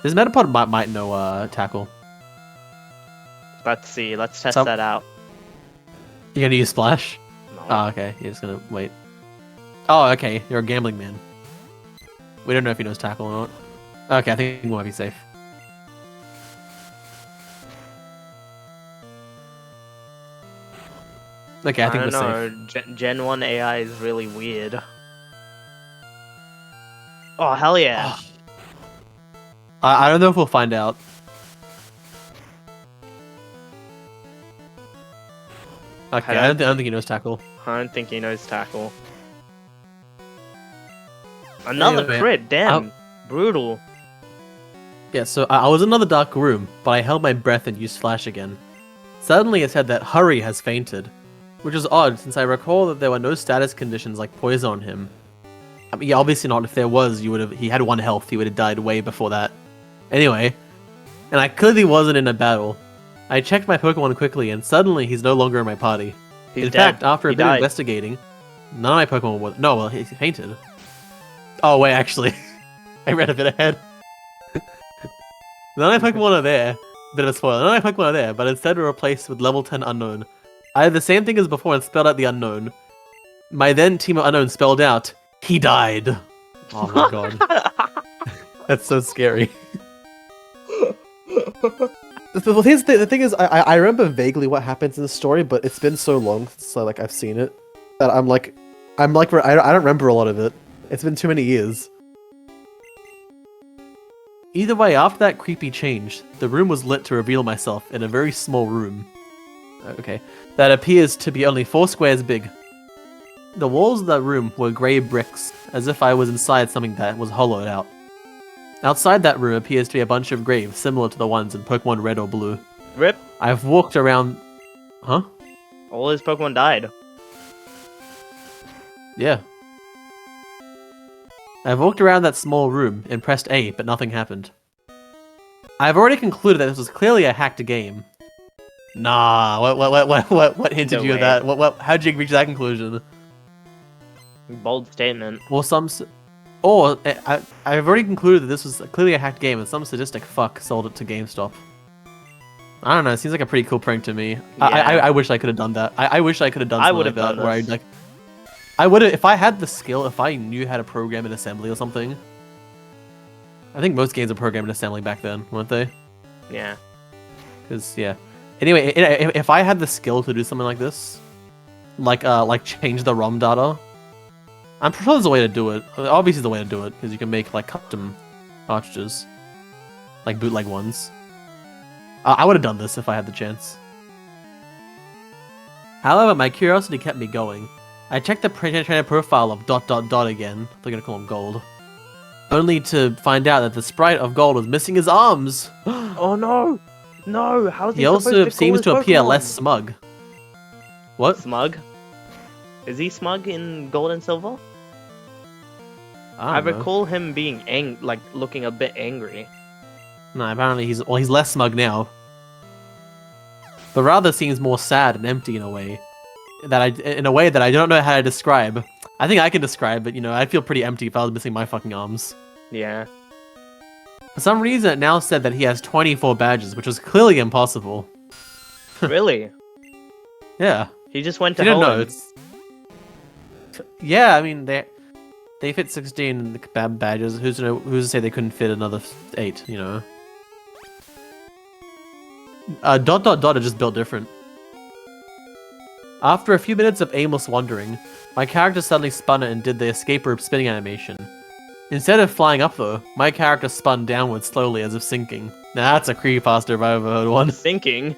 This Metapod might know tackle. let's see. Let's test So- that out. You gonna use Splash? No. Oh, okay. You're just gonna wait. Oh, okay. You're a gambling man. We don't know if he knows tackle or not. Okay, I think we might be safe. Okay, I think don't we're know. safe. Gen 1 AI is really weird. Oh, hell yeah. I don't know if we'll find out. Okay, I don't think he knows tackle. I don't think he knows tackle. Another Anyway, crit, damn. Brutal. Yeah, so I was in another dark room, but I held my breath and used flash again. Suddenly it said that Hurry has fainted, which is odd since I recall that there were no status conditions like poison on him. I mean, yeah, obviously not. If there was, he had 1 health, he would have died way before that. Anyway, and I clearly wasn't in a battle. I checked my Pokemon quickly, and suddenly he's no longer in my party. He's In dead. fact, after a He bit of died. investigating, none of my Pokemon were. No, well, he fainted. Oh, wait, actually. I read a bit ahead. None of my Pokemon are there. Bit of a spoiler. None of my Pokemon are there, but instead were replaced with level 10 unknown. I had the same thing as before and spelled out the unknown. My then team of unknown spelled out, he died. Oh my god. That's so scary. Well, here's the thing is, I remember vaguely what happens in the story, but it's been so long since I've seen it that I don't remember a lot of it. It's been too many years. Either way, after that creepy change, the room was lit to reveal myself in a very small room. Okay, that appears to be only 4 squares big. The walls of that room were grey bricks, as if I was inside something that was hollowed out. Outside that room appears to be a bunch of graves similar to the ones in Pokemon Red or Blue. Rip. I've walked around... Huh? All his Pokemon died. Yeah. I've walked around that small room and pressed A, but nothing happened. I've already concluded that this was clearly a hacked game. Nah, what hinted No you way. at that? How'd you reach that conclusion? Bold statement. Well, I've already concluded that this was clearly a hacked game and some sadistic fuck sold it to GameStop. I don't know, it seems like a pretty cool prank to me. I wish I could have done that. I wish I could have done something like that, where I would have, if I had the skill, if I knew how to program in assembly or something. I think most games are programmed in assembly back then, weren't they? Yeah. Because, yeah. Anyway, if I had the skill to do something like this, like change the ROM data, I'm sure there's a way to do it. Obviously, there's a way to do it, because you can make, like, custom cartridges. Like bootleg ones. I would have done this if I had the chance. However, my curiosity kept me going. I checked the trainer profile of ... again. They're gonna call him Gold. Only to find out that the sprite of Gold was missing his arms! Oh no! No! How's he He also supposed to seems call to his appear Pokemon? less smug. What? Smug? Is he smug in Gold and Silver? I I don't know. recall him being looking a bit angry. No, apparently he's less smug now. But rather seems more sad and empty in a way that I don't know how to describe. I think I can describe it, I'd feel pretty empty if I was missing my fucking arms. Yeah. For some reason, it now said that he has 24 badges, which was clearly impossible. Really? Yeah. He just went to You don't know, home. it's... Yeah, I mean, they fit 16 badges. Who's to say they couldn't fit another 8, are just built different. After a few minutes of aimless wandering, my character suddenly spun and did the escape rope spinning animation. Instead of flying up though, my character spun downwards slowly as if sinking. Now that's a creepypasta if I ever heard one. Sinking?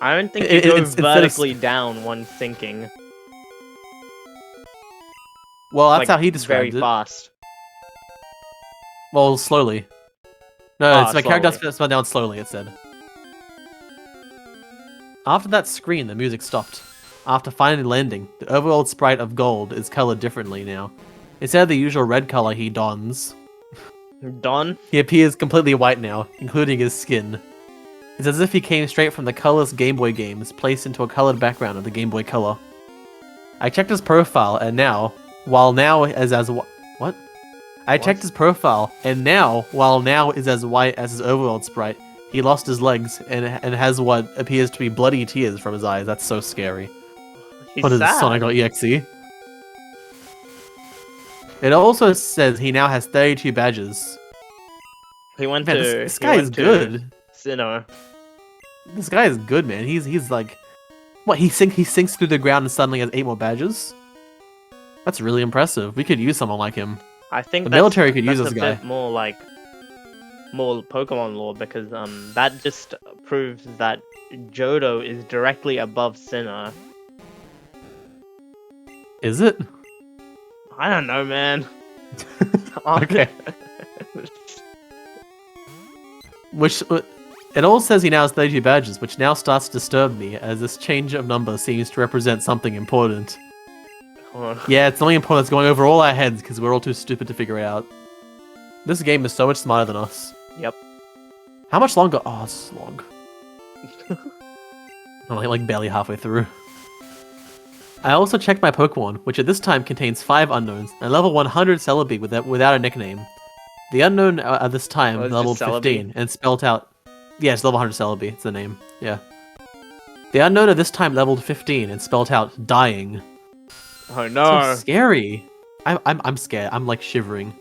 I don't think It- you go it's- instead of- vertically down when sinking. Well, that's Like, how he described very it. fast. Well, slowly. No, Ah, it's my character slowly. spun down slowly, it said. After that screen, the music stopped. After finally landing, the overworld sprite of Gold is colored differently now. Instead of the usual red color he dons, Done? he appears completely white now, including his skin. It's as if he came straight from the colorless Game Boy games, placed into a colored background of the Game Boy Color. I checked his profile, and now, while now is as what? I checked his profile, and now, while now is as white as his overworld sprite, he lost his legs and has what appears to be bloody tears from his eyes. That's so scary. He's What is sad. Sonic.exe? It also says he now has 32 badges. He went Man, to... this he guy is went to good. Sinnoh. This guy is good, man. He's like What, he sinks through the ground and suddenly has 8 more badges? That's really impressive. We could use someone like him. I think The military could use that's this a guy. bit more like more Pokemon lore because that just proves that Johto is directly above Sinnoh. Is it? I don't know, man. Okay. Which it all says he now has 32 badges, which now starts to disturb me, as this change of number seems to represent something important. Hold on. Yeah, it's something important that's going over all our heads because we're all too stupid to figure it out. This game is so much smarter than us. Yep. How much longer? Oh, this is long. I'm like barely halfway through. I also checked my Pokemon, which at this time contains 5 unknowns, and level 100 Celebi without a nickname. The unknown at this time it's leveled just Celebi? 15 and spelt out. Yeah, it's level 100 Celebi. It's the name. Yeah. The unknown at this time leveled 15 and spelt out dying. Oh no. So scary. I'm scared. I'm like shivering.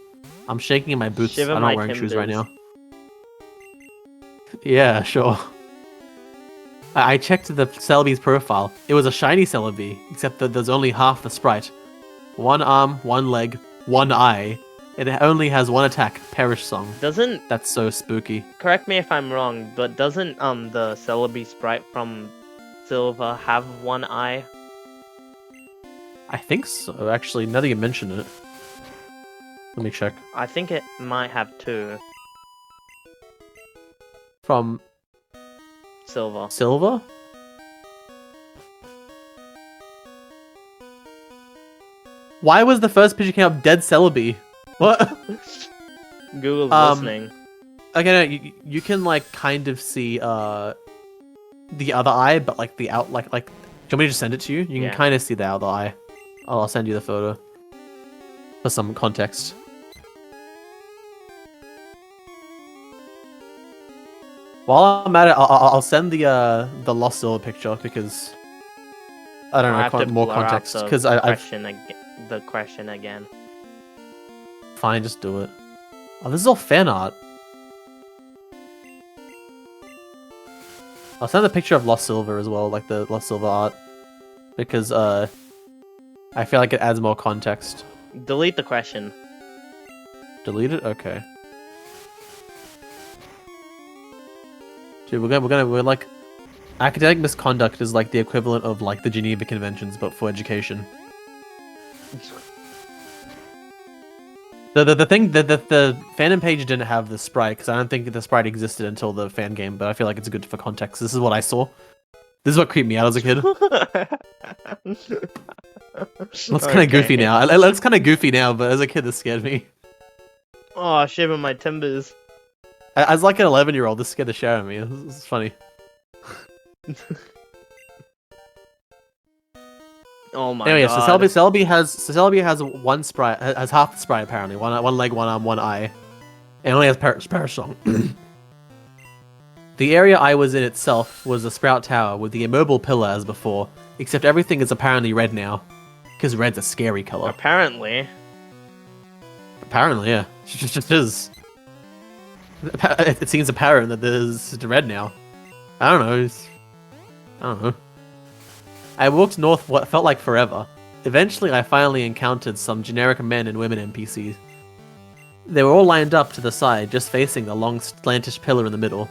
I'm shaking in my boots. Shiver I'm my not wearing shoes right timbers. now. Yeah, sure. I checked the Celebi's profile. It was a shiny Celebi, except that there's only half the sprite. 1 arm, 1 leg, 1 eye. It only has 1 attack, Perish Song. Doesn't, That's so spooky. correct me if I'm wrong, but doesn't the Celebi sprite from Silver have 1 eye? I think so, actually, now that you mention it. Let me check. I think it might have 2. From Silver. Silver? Why was the first picture came up dead Celebi? What? Google's listening. Okay, no, you can like kind of see the other eye, but like the out like. Do you want me to just send it to you? You Yeah. can kind of see the other eye. I'll send you the photo for some context. While I'm at it, I'll send the Lost Silver picture because I don't I know have to more blur out context the because I've the question again. fine, just do it. Oh, this is all fan art. I'll send a picture of Lost Silver as well, like the Lost Silver art, because I feel like it adds more context. Delete the question. Delete it? Okay. Dude, we're like academic misconduct is like the equivalent of like the Geneva Conventions, but for education. The thing that the fandom page didn't have the sprite because I don't think the sprite existed until the fan game, but I feel like it's good for context. This is what I saw. This is what creeped me out as a kid. That's kind of goofy now. It's kind of goofy now, but as a kid, this scared me. Oh, shiver my timbers. As like an 11-year-old, this scared the shit out of me. This is funny. Oh my Anyway, god. so Celebi has 1 sprite, has half the sprite apparently. One leg, 1 arm, 1 eye. It only has Perish Song. The area I was in itself was a Sprout Tower with the immobile pillar as before, except everything is apparently red now. Because red's a scary color. Apparently. Apparently, yeah. It just is. It seems apparent that there's red now. I don't know. I don't know. I walked north what felt like forever. Eventually, I finally encountered some generic men and women NPCs. They were all lined up to the side, just facing the long slantish pillar in the middle.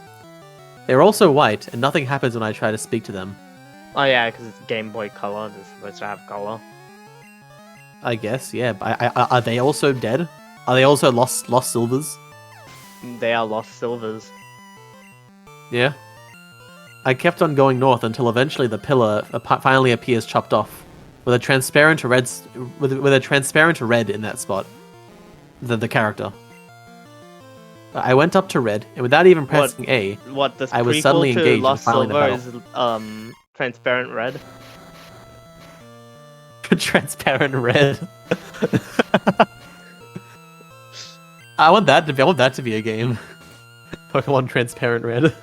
They were also white, and nothing happens when I try to speak to them. Oh yeah, because it's Game Boy Color. It's supposed to have color. I guess, yeah. But are they also dead? Are they also lost silvers? They are Lost Silvers. Yeah. I kept on going north until eventually the pillar finally appears chopped off, with a transparent red in that spot. The character. I went up to red, and without even pressing A, What, this I was prequel suddenly to engaged in Lost filing the Silver battle. is transparent red? Transparent red. I want that to be a game. Pokemon Transparent Red.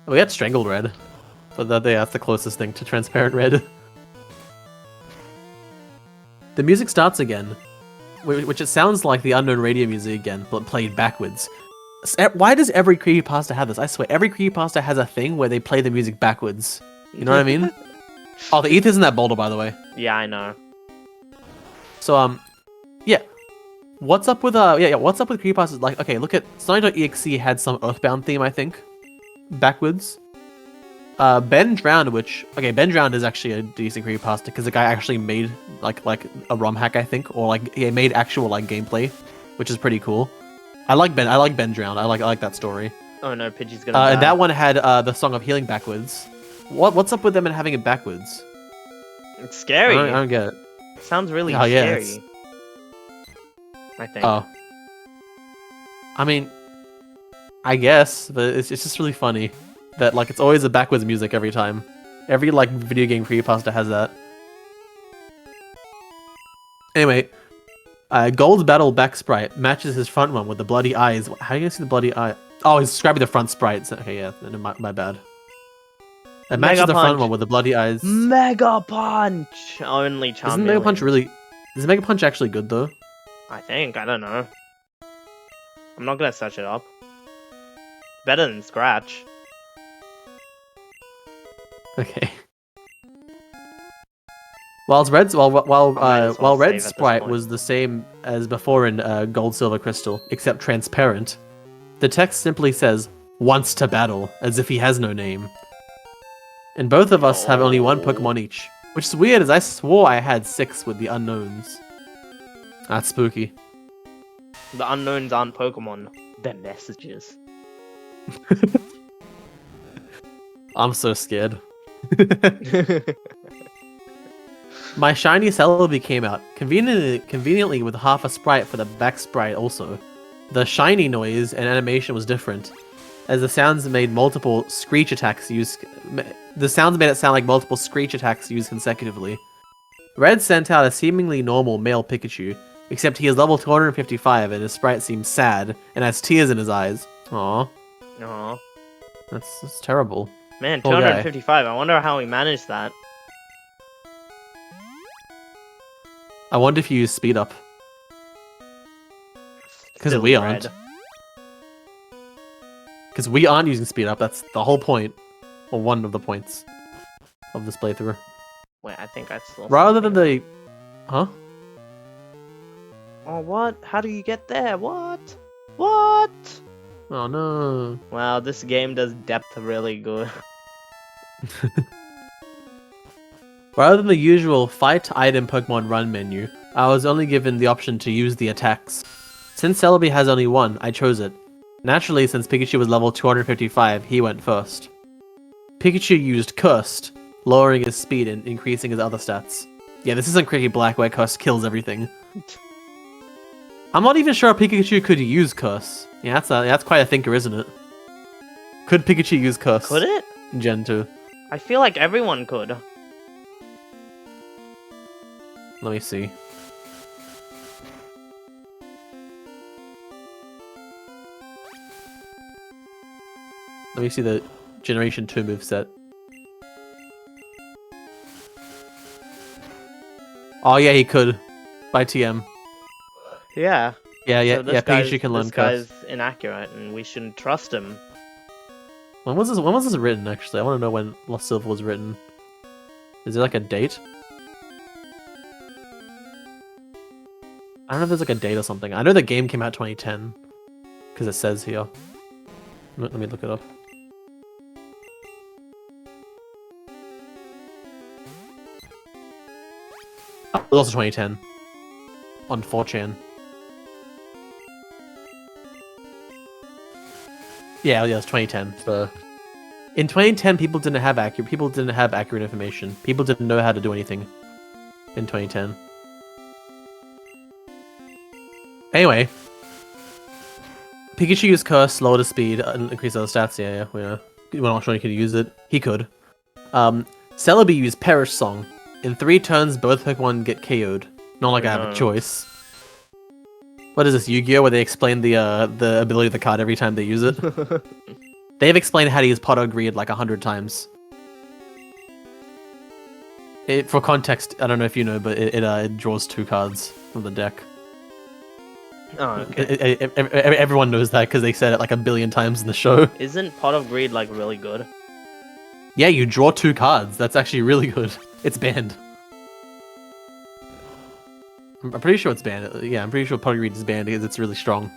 We had Strangled Red, but that's the closest thing to Transparent Red. The music starts again, which it sounds like the unknown radio music again, but played backwards. Why does every creepypasta have this? I swear, every creepypasta has a thing where they play the music backwards. You know what I mean? Oh, the ether's in that boulder, by the way. Yeah, I know. So, yeah. What's up with what's up with creepypastas? Like, okay, look at Sonic.exe had some Earthbound theme, I think. Backwards. Ben Drowned, Ben Drowned is actually a decent creepypasta because the guy actually made like a ROM hack, I think, or like he made actual like gameplay, which is pretty cool. I like Ben Drowned. I like that story. Oh no, Pidgey's gonna die. And that one had the Song of Healing backwards. What's up with them and having it backwards? It's scary. I don't get it. Sounds really Oh, yeah, scary. I think. Oh. I mean, I guess, but it's just really funny that like it's always a backwards music every time. Every like video game creepypasta has that. Anyway, Gold's battle back sprite matches his front one with the bloody eyes. How do you see the bloody eye? Oh, he's describing the front sprites. Okay, yeah, my bad. It matches Mega the front Punch. one with the bloody eyes. Mega Punch! Only Charmeleon. Isn't Mega Punch really... Is Mega Punch actually good, though? I think. I don't know. I'm not gonna search it up. Better than Scratch. Okay. While Red's sprite was the same as before in Gold, Silver, Crystal, except transparent, the text simply says, "Wants to battle," as if he has no name. And both of us have only one Pokemon each. Which is weird, as I swore I had 6 with the unknowns. That's spooky. The unknowns aren't Pokemon. They're messages. I'm so scared. My shiny Celebi came out, conveniently with half a sprite for the back sprite also. The shiny noise and animation was different, as the sounds made multiple screech attacks used. The sounds made it sound like multiple screech attacks used consecutively. Red sent out a seemingly normal male Pikachu, except he is level 255 and his sprite seems sad and has tears in his eyes. Aww. Aww. That's terrible. Man, Poor guy. 255. I wonder how he managed that. I wonder if you use speed up. Because Still we red. aren't. Because we aren't using speed up, that's the whole point. Or one of the points of this playthrough. Wait, I think I still. Rather than the... Huh? Oh, what? How do you get there? What? What? Oh no. Wow, this game does depth really good. Rather than the usual fight item Pokemon run menu, I was only given the option to use the attacks. Since Celebi has only one, I chose it. Naturally, since Pikachu was level 255, he went first. Pikachu used Cursed, lowering his speed and increasing his other stats. Yeah, this isn't Cricket Black where Curse kills everything. I'm not even sure Pikachu could use Curse. Yeah, that's quite a thinker, isn't it? Could Pikachu use Curse? Could it? In Gen 2. I feel like everyone could. Let me see. Let me see the Generation 2 moveset. Oh yeah, he could. By TM. Yeah. Yeah, So this Pikachu can learn This Curse. guy's inaccurate, and we shouldn't trust him. When was this written, actually? I want to know when Lost Silver was written. Is there like a date? I don't know if there's like a date or something. I know the game came out 2010. Because it says here. Let me look it up. Oh, it was also 2010. On 4chan. Yeah, it's 2010. So in 2010, people didn't have accurate information. People didn't know how to do anything in 2010. Anyway, Pikachu used Curse, lowered his speed, and increased other stats. Yeah, we're not sure he could use it. He could. Celebi used Perish Song. In 3 turns, both Pokemon get KO'd. Not like I have a choice. What is this, Yu-Gi-Oh, where they explain the ability of the card every time they use it? They've explained how to use Pot Greed like 100 times. For context, I don't know if you know, but it draws 2 cards from the deck. Oh, okay. Everyone knows that because they said it like a billion times in the show. Isn't Pot of Greed like really good? Yeah, you draw 2 cards. That's actually really good. It's banned. I'm pretty sure it's banned. Yeah, I'm pretty sure Polyread is banned because it's really strong.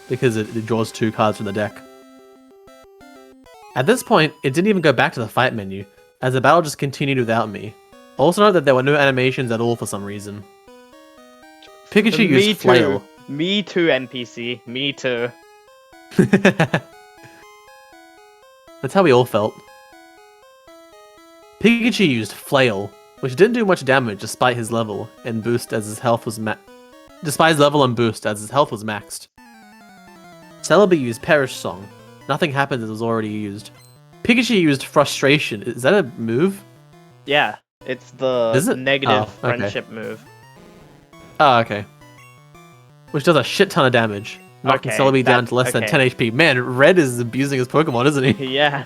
Because it draws 2 cards from the deck. At this point, it didn't even go back to the fight menu, as the battle just continued without me. Also note that there were no animations at all for some reason. Pikachu used Flail. Me too, NPC. Me too. That's how we all felt. Pikachu used Flail, which didn't do much damage despite his level and boost as his health was despite his level and boost as his health was maxed. Celebi used Perish Song. Nothing happened as it was already used. Pikachu used Frustration. Is that a move? Yeah, it's the negative okay. friendship move. Oh, okay. Which does a shit ton of damage, knocking Celebi down to less than 10 HP. Man, Red is abusing his Pokemon, isn't he? Yeah.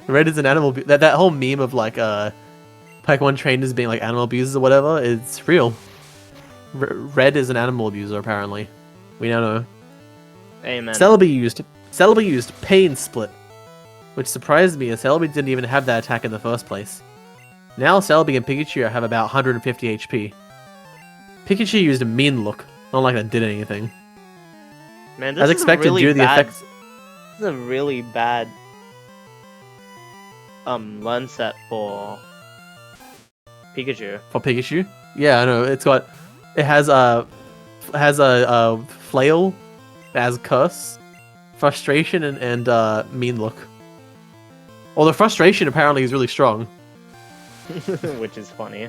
Red is an animal. That whole meme of like Pokemon trainers being like animal abusers or whatever, it's real. Red is an animal abuser apparently. We now know. Amen. Celebi used Pain Split, which surprised me as Celebi didn't even have that attack in the first place. Now Celebi and Pikachu have about 150 HP. Pikachu used Mean Look. Not like that did anything. Man, this As is expected, really due to the bad. effects. This is a really bad learn set for Pikachu. For Pikachu? Yeah, I know. It has a Flail, it has Curse, Frustration, and Mean Look. Although Frustration apparently is really strong. Which is funny.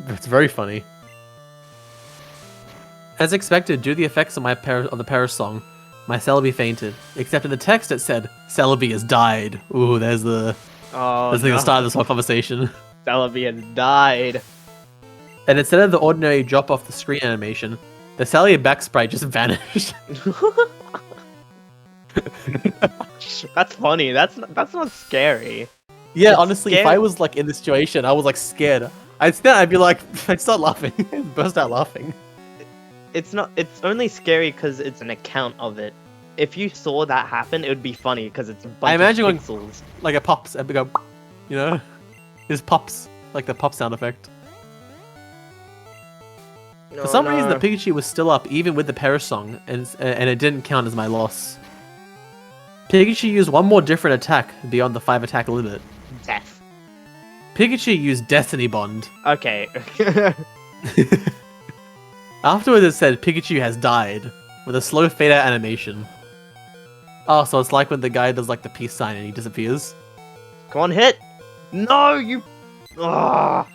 It's very funny. As expected, due to the effects of the Perish Song, my Celebi fainted. Except in the text it said, Celebi has died. Ooh, there's the start of this whole conversation. Celebi has died. And instead of the ordinary drop off the screen animation, the Celebi back sprite just vanished. That's funny. That's not scary. Yeah, It's honestly, if scary. I was like in this situation, I was like scared. I'd be like, I'd start laughing. Burst out laughing. It's only scary because it's an account of it. If you saw that happen, it would be funny because it's a bunch I imagine of when- pixels. Like it pops and we go, you know? It just pops. Like the pop sound effect. For some reason, the Pikachu was still up even with the Perish Song, and it didn't count as my loss. Pikachu used one more different attack beyond the 5 attack limit. Death. Pikachu used Destiny Bond. Okay. Afterwards it said Pikachu has died, with a slow fade out animation. Oh, so it's like when the guy does like the peace sign and he disappears. Come on, hit! No, you... Ugh.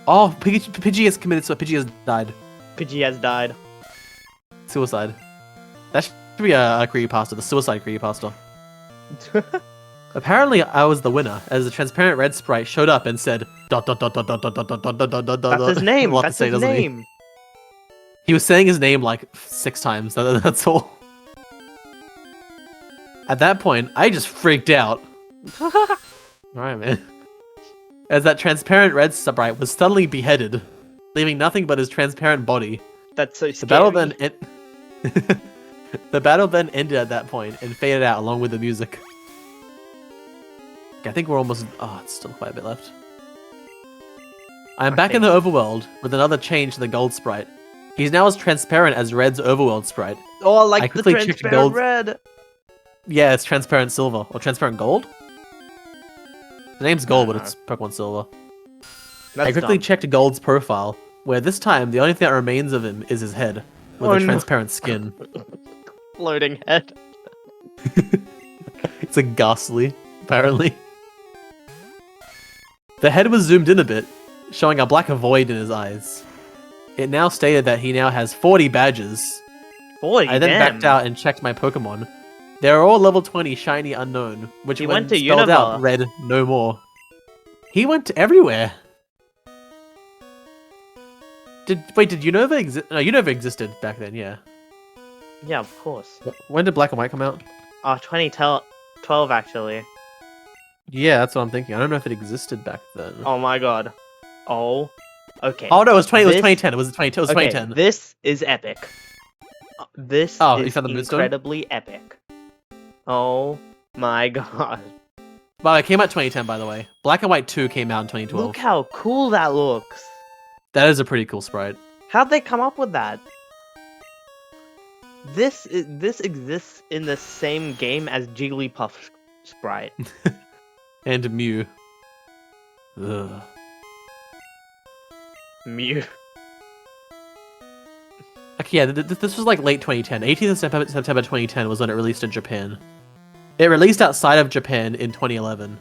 Oh, Pidgey has committed suicide. Pidgey has died. Pidgey has died. Suicide. That should be a creepypasta, the suicide creepypasta. Apparently, I was the winner, as the transparent red sprite showed up and said, dot dot dot dot dot dot dot dot dot dot dot. That's his name. That's his name. He was saying his name like 6 times. That's all. At that point, I just freaked out. Alright, man. As that transparent red sprite was suddenly beheaded, leaving nothing but his transparent body. That's so scary. The battle then ended at that point and faded out along with the music. I think we're almost... Oh, it's still quite a bit left. I'm back in the overworld with another change to the gold sprite. He's now as transparent as Red's overworld sprite. Oh, like I the quickly checked transparent gold. red. Yeah, it's transparent silver. Or transparent gold? The name's gold, but know. it's Pokemon silver. That's I quickly dumb. checked Gold's profile, where this time the only thing that remains of him is his head, with Oh, a no. transparent skin. Floating head. It's a ghastly, apparently. The head was zoomed in a bit, showing a black void in his eyes. It now stated that he now has 40 badges. 40, I then damn. backed out and checked my Pokemon. They are all level 20 shiny unknown, which He when went to spelled out Unova. read no more. He went to everywhere. Did Unova exist? No, Unova existed back then, yeah. Yeah, of course. When did Black and White come out? 2012 actually. Yeah, that's what I'm thinking. I don't know if it existed back then. Oh my god. Oh. Okay. Oh no, it was this- 2010. It was 2010. This is epic. This Oh, you is found the Moonstone? incredibly epic. Oh my god. Well, it came out 2010, by the way. Black and White 2 came out in 2012. Look how cool that looks. That is a pretty cool sprite. How'd they come up with that? This exists in the same game as Jigglypuff sprite. And Mew. Ugh. Mew. Okay, yeah, this was like late 2010. 18th of September 2010 was when it released in Japan. It released outside of Japan in 2011.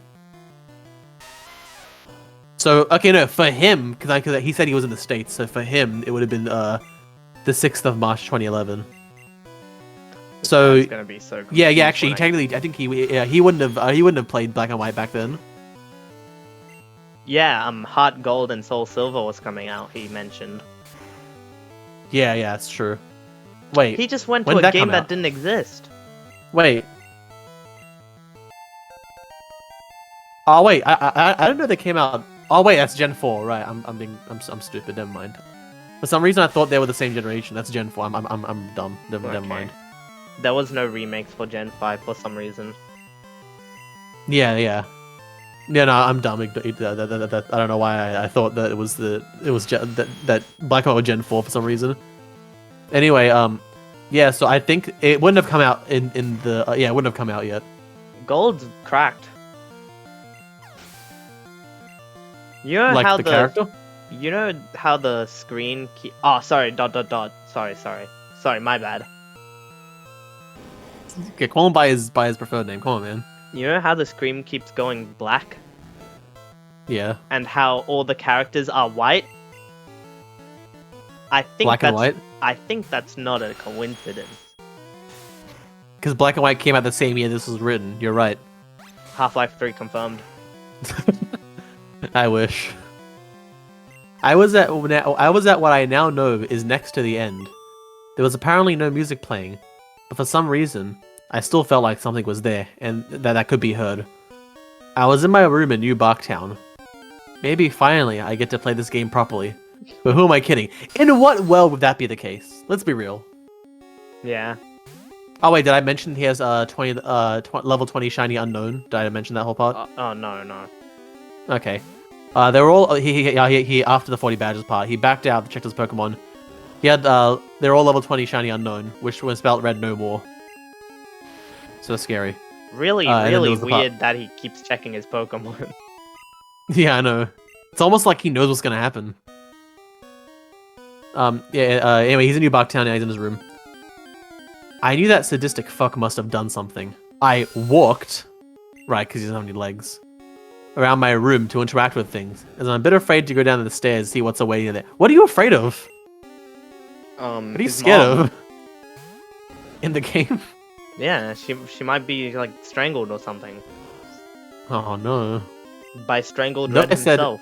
So, okay, no, for him, because he said he was in the States, so for him, it would have been the 6th of March 2011. So, it's gonna be so cool. yeah, actually, technically, I think he wouldn't have played Black and White back then. Yeah, Heart Gold and Soul Silver was coming out, he mentioned. Yeah, it's true. Wait, he just went when to did a that game come that out? didn't exist. Wait. Oh wait, I don't know they came out. Oh wait, that's Gen 4, right? I'm stupid. Never mind. For some reason, I thought they were the same generation. That's Gen 4. I'm dumb. Never mind. There was no remakes for Gen 5 for some reason. Yeah. Yeah, no, I'm dumb. I don't know why I thought that it was that Black and White was Gen 4 for some reason. Anyway, yeah. So I think it wouldn't have come out in the it wouldn't have come out yet. Gold's cracked. You know Like how the character? You know how the screen oh, sorry, ... Sorry, my bad. Okay, call him by his preferred name. Come on, man. You know how the screen keeps going black? Yeah. And how all the characters are white? I think Black and white? I think that's not a coincidence. Because Black and White came out the same year this was written. You're right. Half-Life 3 confirmed. I wish. I was at what I now know is next to the end. There was apparently no music playing, but for some reason, I still felt like something was there, and that could be heard. I was in my room in New Barktown. Maybe finally I get to play this game properly. But who am I kidding? In what world would that be the case? Let's be real. Yeah. Oh wait, did I mention he has level 20 shiny unknown? Did I mention that whole part? Oh no. Okay. They were all he after the 40 badges part. He backed out, checked his Pokemon. He had they're all level 20 shiny unknown, which was spelled red no more. So scary. Really weird that he keeps checking his Pokemon. Yeah, I know. It's almost like he knows what's gonna happen. Anyway, he's in New Barktown now, he's in his room. I knew that sadistic fuck must have done something. I walked, right, because he doesn't have any legs, around my room to interact with things, as I'm a bit afraid to go down the stairs to see what's awaiting there. What are you afraid of? What are you scared of? In the game? Yeah, she might be like strangled or something. Oh no. By strangled No, Red himself.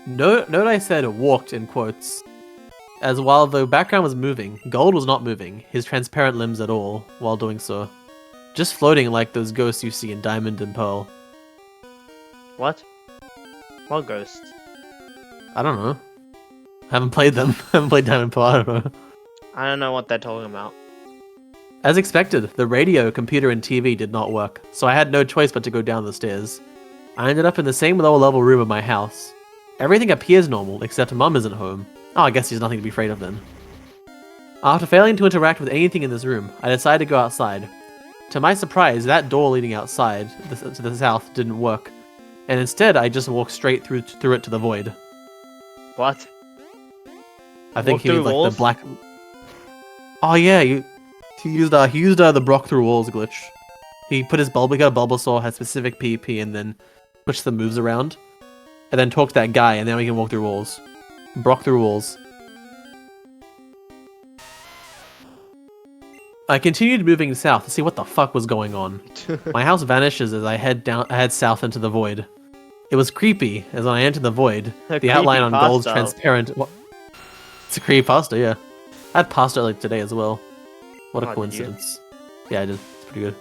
Note I said walked in quotes. As while the background was moving, Gold was not moving, his transparent limbs at all, while doing so. Just floating like those ghosts you see in Diamond and Pearl. What? What ghosts? I don't know. I haven't played them. I haven't played Diamond and Pearl, I don't know. I don't know what they're talking about. As expected, the radio, computer, and TV did not work, so I had no choice but to go down the stairs. I ended up in the same lower level room of my house. Everything appears normal, except Mum isn't home. Oh, I guess there's nothing to be afraid of then. After failing to interact with anything in this room, I decided to go outside. To my surprise, that door leading outside, to the south, didn't work, and instead I just walked straight through it to the void. What? I think he Walk was through like the black... Oh yeah, he used the Brock through walls glitch. He got a Bulbasaur, had specific PvP, and then pushed the moves around. And then talked to that guy, and then we can walk through walls. Brock through walls. I continued moving south to see what the fuck was going on. My house vanishes as I head south into the void. It was creepy, as when I entered the void, the outline on Gold's transparent... What? It's a creepypasta, yeah. I had pasta like today as well. What a coincidence. Yeah, I did. It's pretty good.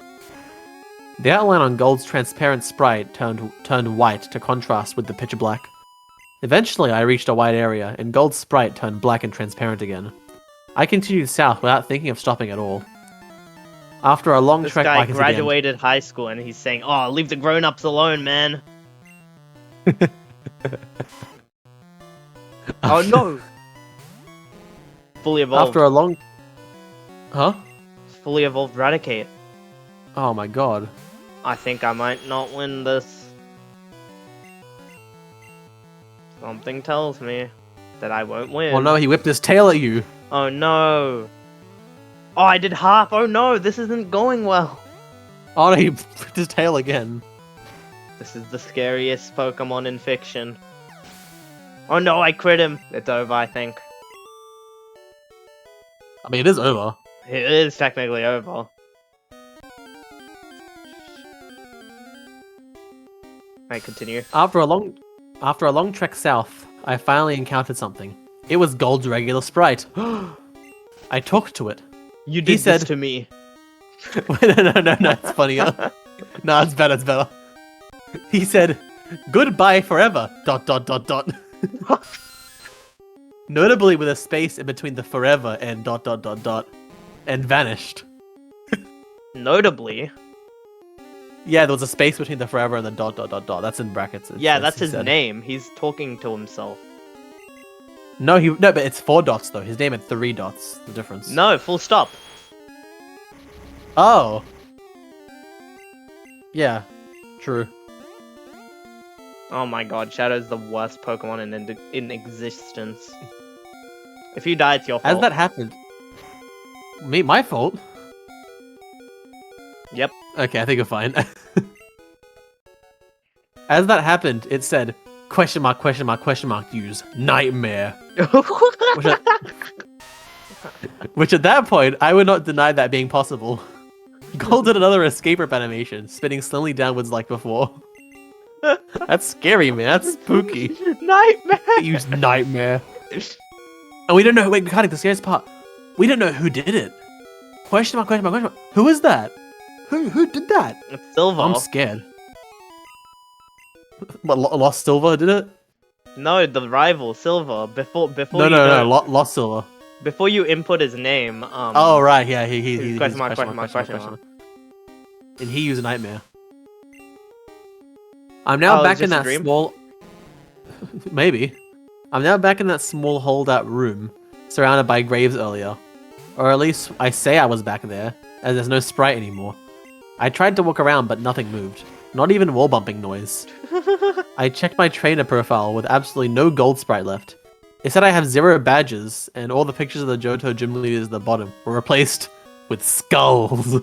The outline on Gold's transparent sprite turned white to contrast with the pitch black. Eventually, I reached a wide area, and Gold's sprite turned black and transparent again. I continued south without thinking of stopping at all. After a long This trek, guy like it's again. graduated high school and he's saying, "Oh, leave the grown-ups alone, man." Oh no! Fully evolved. After a long... Huh? Fully evolved Raticate. Oh my god. I think I might not win this. Something tells me that I won't win. Oh no, he whipped his tail at you. Oh no. Oh, I did half. Oh no, this isn't going well. Oh no, he whipped his tail again. This is the scariest Pokemon in fiction. Oh no, I crit him. It's over, I think. I mean, it is over. It is technically over. I continue. After a long trek south, I finally encountered something. It was Gold's regular sprite. I talked to it. You did said- this to me. no, it's funnier. No, it's better. He said, "Goodbye forever, ... Notably with a space in between the forever and ... and vanished. Notably. Yeah, there was a space between the forever and the ... That's in brackets. Yeah, as that's he his said. name. He's talking to himself. No, but it's 4 dots though. His name had 3 dots. The difference. No, full stop. Oh. Yeah. True. Oh my god, Shadow's the worst Pokemon in existence. If you die, it's your fault. As that happened. My fault? Yep. Okay, I think you're fine. As that happened, it said, question mark, use nightmare. Which at that point, I would not deny that being possible. Gold did another escape rope animation, spinning slowly downwards like before. That's scary, man. That's spooky. Nightmare! Use nightmare. And we don't know, wait, Mikhail, the scariest part. We don't know who did it. Question mark. Who is that? Who did that? It's Silver. I'm scared. What, Lost Silver did it? No, the rival, Silver. Before No, Lost Silver. Before you input his name, Oh, right, yeah, he question mark. And he used Nightmare. I'm now Oh, back it's in just a that dream? small... Maybe. I'm now back in that small holdout room, surrounded by graves earlier. Or at least, I say I was back there, as there's no sprite anymore. I tried to walk around, but nothing moved. Not even wall bumping noise. I checked my trainer profile with absolutely no gold sprite left. It said I have 0 badges, and all the pictures of the Johto gym leaders at the bottom were replaced with skulls.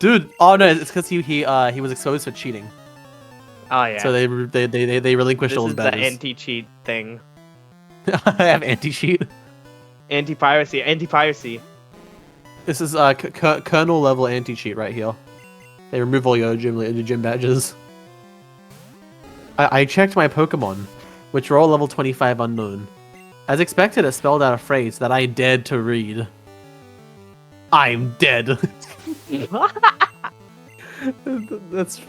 Dude, oh no, it's because he was exposed for cheating. Oh yeah. So they relinquished This all is his the badges. anti-cheat thing. I have anti-cheat. Anti-piracy. This is kernel level anti-cheat right here. They remove all your gym badges. I checked my Pokemon, which were all level 25 unknown. As expected, it spelled out a phrase that I dared to read. I'm dead. That's...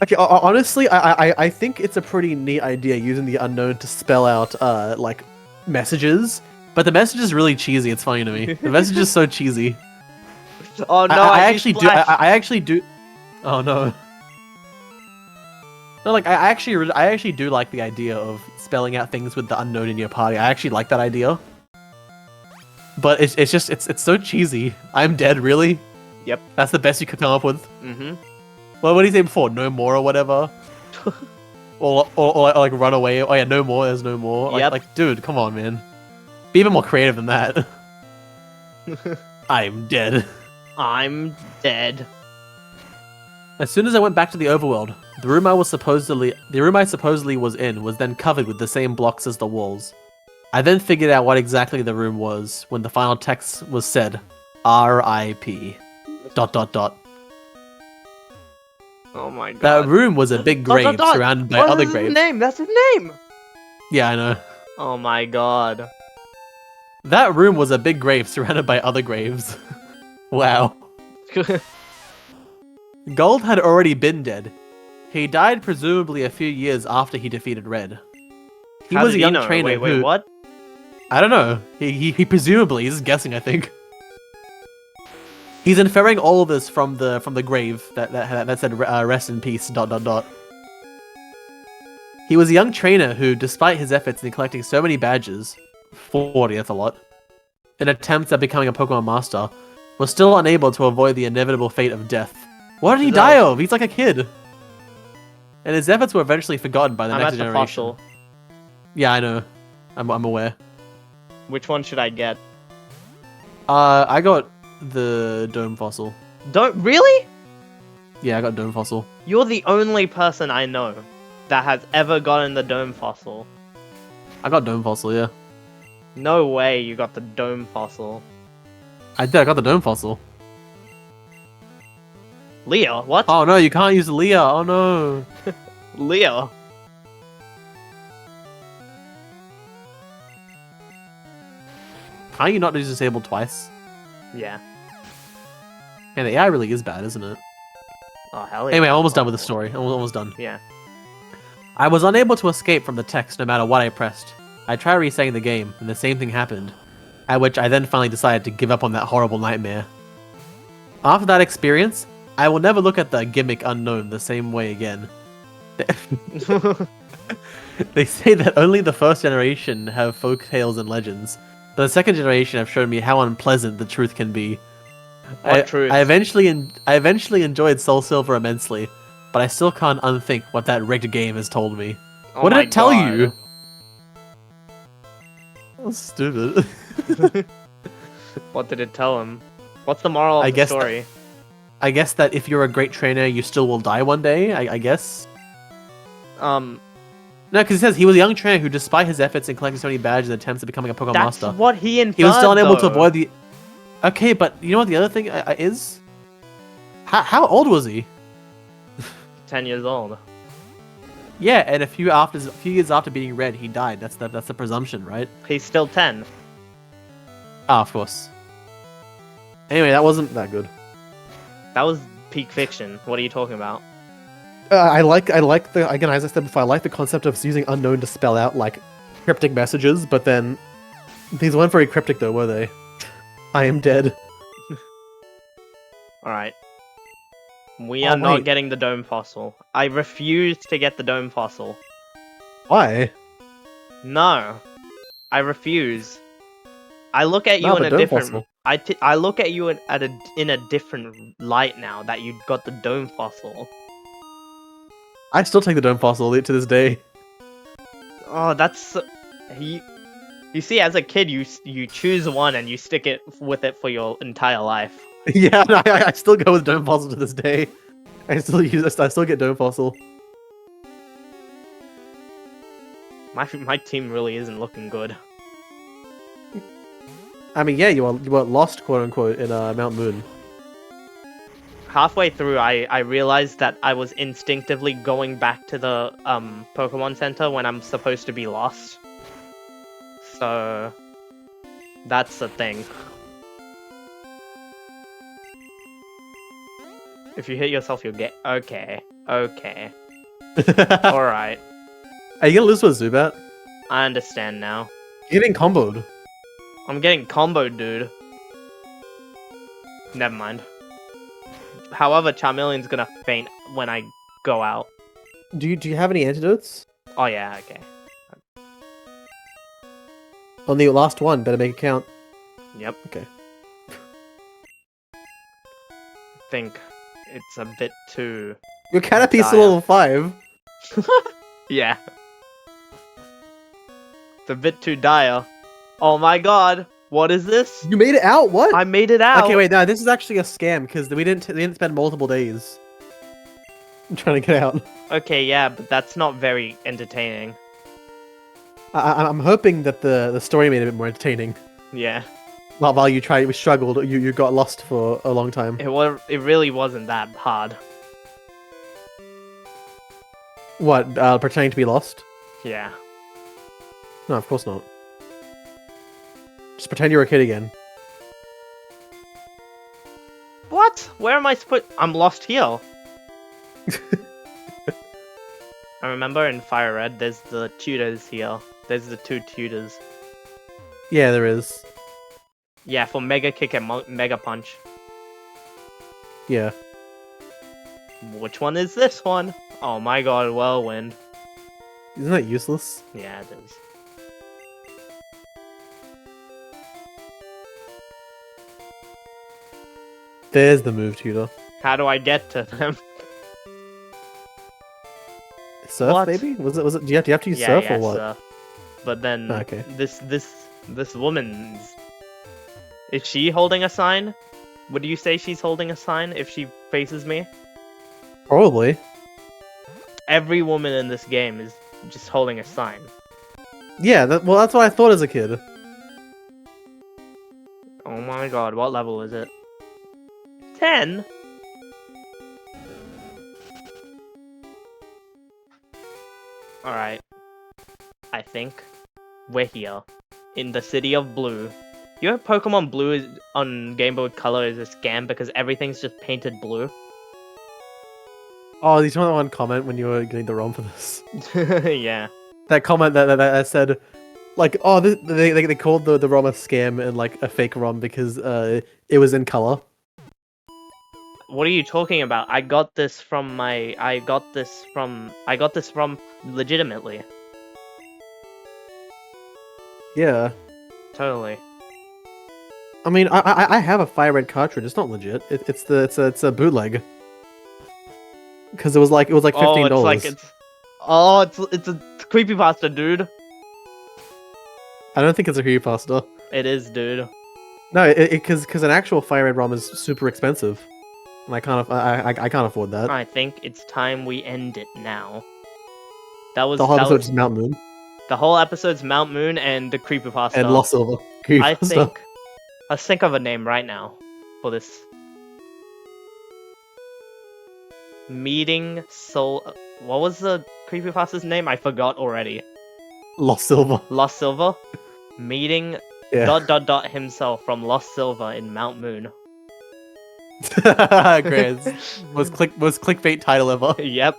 Okay, honestly, I think it's a pretty neat idea using the unknown to spell out, like, messages. But the message is really cheesy, it's funny to me. The message is so cheesy. Oh no, I actually do... Oh no. No, like, I actually do like the idea of spelling out things with the unknown in your party. I actually like that idea. But it's so cheesy. I'm dead, really? Yep. That's the best you could come up with? Mm-hmm. Well, what did he say before? No more or whatever? or like run away? Oh yeah, no more, there's no more. Like, Yep. like, dude, come on, man. Be even more creative than that. I'm dead. I'm dead. As soon as I went back to the overworld, the room I supposedly was in was then covered with the same blocks as the walls. I then figured out what exactly the room was when the final text was said, R.I.P. ... Oh my god. That room was a big grave surrounded by other graves. That's his name! Yeah, I know. Oh my god. That room was a big grave surrounded by other graves. Wow. Gold had already been dead. He died presumably a few years after he defeated Red. He How was did a young know? trainer Wait, who... what? I don't know. He presumably, he's guessing, I think. He's inferring all of this from the grave that said rest in peace ... He was a young trainer who, despite his efforts in collecting so many badges, 40, that's a lot, in attempts at becoming a Pokemon Master, was still unable to avoid the inevitable fate of death. What did he die of? He's like a kid. And his efforts were eventually forgotten by the next generation. I'm at the fossil. Yeah, I know. I'm aware. Which one should I get? I got the Dome Fossil. Really? Yeah, I got Dome Fossil. You're the only person I know that has ever gotten the Dome Fossil. I got Dome Fossil, yeah. No way you got the Dome Fossil. I did, I got the Dome Fossil. Leo, what? Oh no, you can't use Leah, oh no. Leo. Can't you not use Disabled twice? Yeah. Man, the AI really is bad, isn't it? Oh, hell yeah. Anyway, I'm almost done with the story. I'm almost done. Yeah. I was unable to escape from the text no matter what I pressed. I tried resetting the game, and the same thing happened, at which I then finally decided to give up on that horrible nightmare. After that experience, I will never look at the gimmick unknown the same way again. They say that only the first generation have folk tales and legends, but the second generation have shown me how unpleasant the truth can be. What truth? I eventually enjoyed Soul Silver immensely, but I still can't unthink what that rigged game has told me. Oh What did my it tell God. you? That's stupid. What did it tell him? What's the moral of the story? I guess that if you're a great trainer, you still will die one day, I guess. No, because it says he was a young trainer who, despite his efforts in collecting so many badges and attempts at becoming a Pokemon Master... That's what he inferred, he was still unable to though. avoid the... Okay, but you know what the other thing is? How old was he? 10 years old. Yeah, and a few years after being red, he died. That's the presumption, right? He's still 10. Ah, of course. Anyway, that wasn't that good. That was peak fiction. What are you talking about? I like the, again, as I said before, I like the concept of using unknown to spell out like cryptic messages, but then these weren't very cryptic though, were they? I am dead. Alright. We are not getting the Dome Fossil. I refuse to get the Dome Fossil. Why? No. I refuse. I look at you in a different... I look at you in a different light now that you got the Dome Fossil. I still take the Dome Fossil to this day. Oh, that's... You see, as a kid, you choose one and you stick it with it for your entire life. Yeah, no, I still go with Dome Fossil to this day. I still get Dome Fossil. My team really isn't looking good. I mean, yeah, you were lost, quote unquote, in Mount Moon. Halfway through, I realized that I was instinctively going back to the Pokemon Center when I'm supposed to be lost. So that's the thing. If you hit yourself, you'll get... Okay. Alright. Are you gonna lose to a Zubat? I understand now. You're getting comboed. I'm getting comboed, dude. Never mind. However, Charmeleon's gonna faint when I go out. Do you have any antidotes? Oh yeah, okay. On the last one, better make it count. Yep. Okay. I think it's a bit too... Your Canopy's still level 5. Yeah. It's a bit too dire. Oh my god, what is this? You made it out? What? I made it out! Okay, wait, no, this is actually a scam, because we didn't spend multiple days trying to get out. Okay, yeah, but that's not very entertaining. I'm hoping that the story made it a bit more entertaining. Yeah. While you struggled, you got lost for a long time. It really wasn't that hard. What, pretending to be lost? Yeah. No, of course not. Just pretend you're a kid again. What? Where am I supposed... I'm lost here. I remember in Fire Red, there's the tutors here. There's the 2 tutors. Yeah, there is. Yeah, for Mega Kick and Mega Punch. Yeah. Which one is this one? Oh my god, whirlwind. Isn't that useless? Yeah, it is. There's the move, Tutor. How do I get to them? Surf, What? maybe? Was it? Do you have to use Yeah, surf yeah, or what? surf. But then Okay. this woman's, is she holding a sign? Would you say she's holding a sign if she faces me? Probably. Every woman in this game is just holding a sign. Yeah. Well, that's what I thought as a kid. Oh my god, what level is it? 10? Alright. I think we're here. In the city of Blue. You know Pokemon Blue is, on Game Boy Color is a scam because everything's just painted blue? Oh, you saw that one comment when you were getting the ROM for this. Yeah. That comment that said, like, oh, they called the ROM a scam and like a fake ROM because it was in color. What are you talking about? I got this from legitimately. Yeah. Totally. I mean, I have a Fire Red cartridge. It's not legit. It's a bootleg. Because it was like $15. It's a creepypasta, dude. I don't think it's a creepypasta. It is, dude. No, because an actual Fire Red ROM is super expensive, and I can't afford that. I think it's time we end it now. That was The whole episode's just Mount Moon the whole episode's Mount Moon and the creepypasta. and Lost Silver Creepypasta. Let's think of a name right now for this. Meeting Soul. What was the creepypasta's name? I forgot already. Lost Silver. Lost Silver. Meeting Yeah. himself from Lost Silver in Mount Moon. Great. Was clickbait title ever. Yep.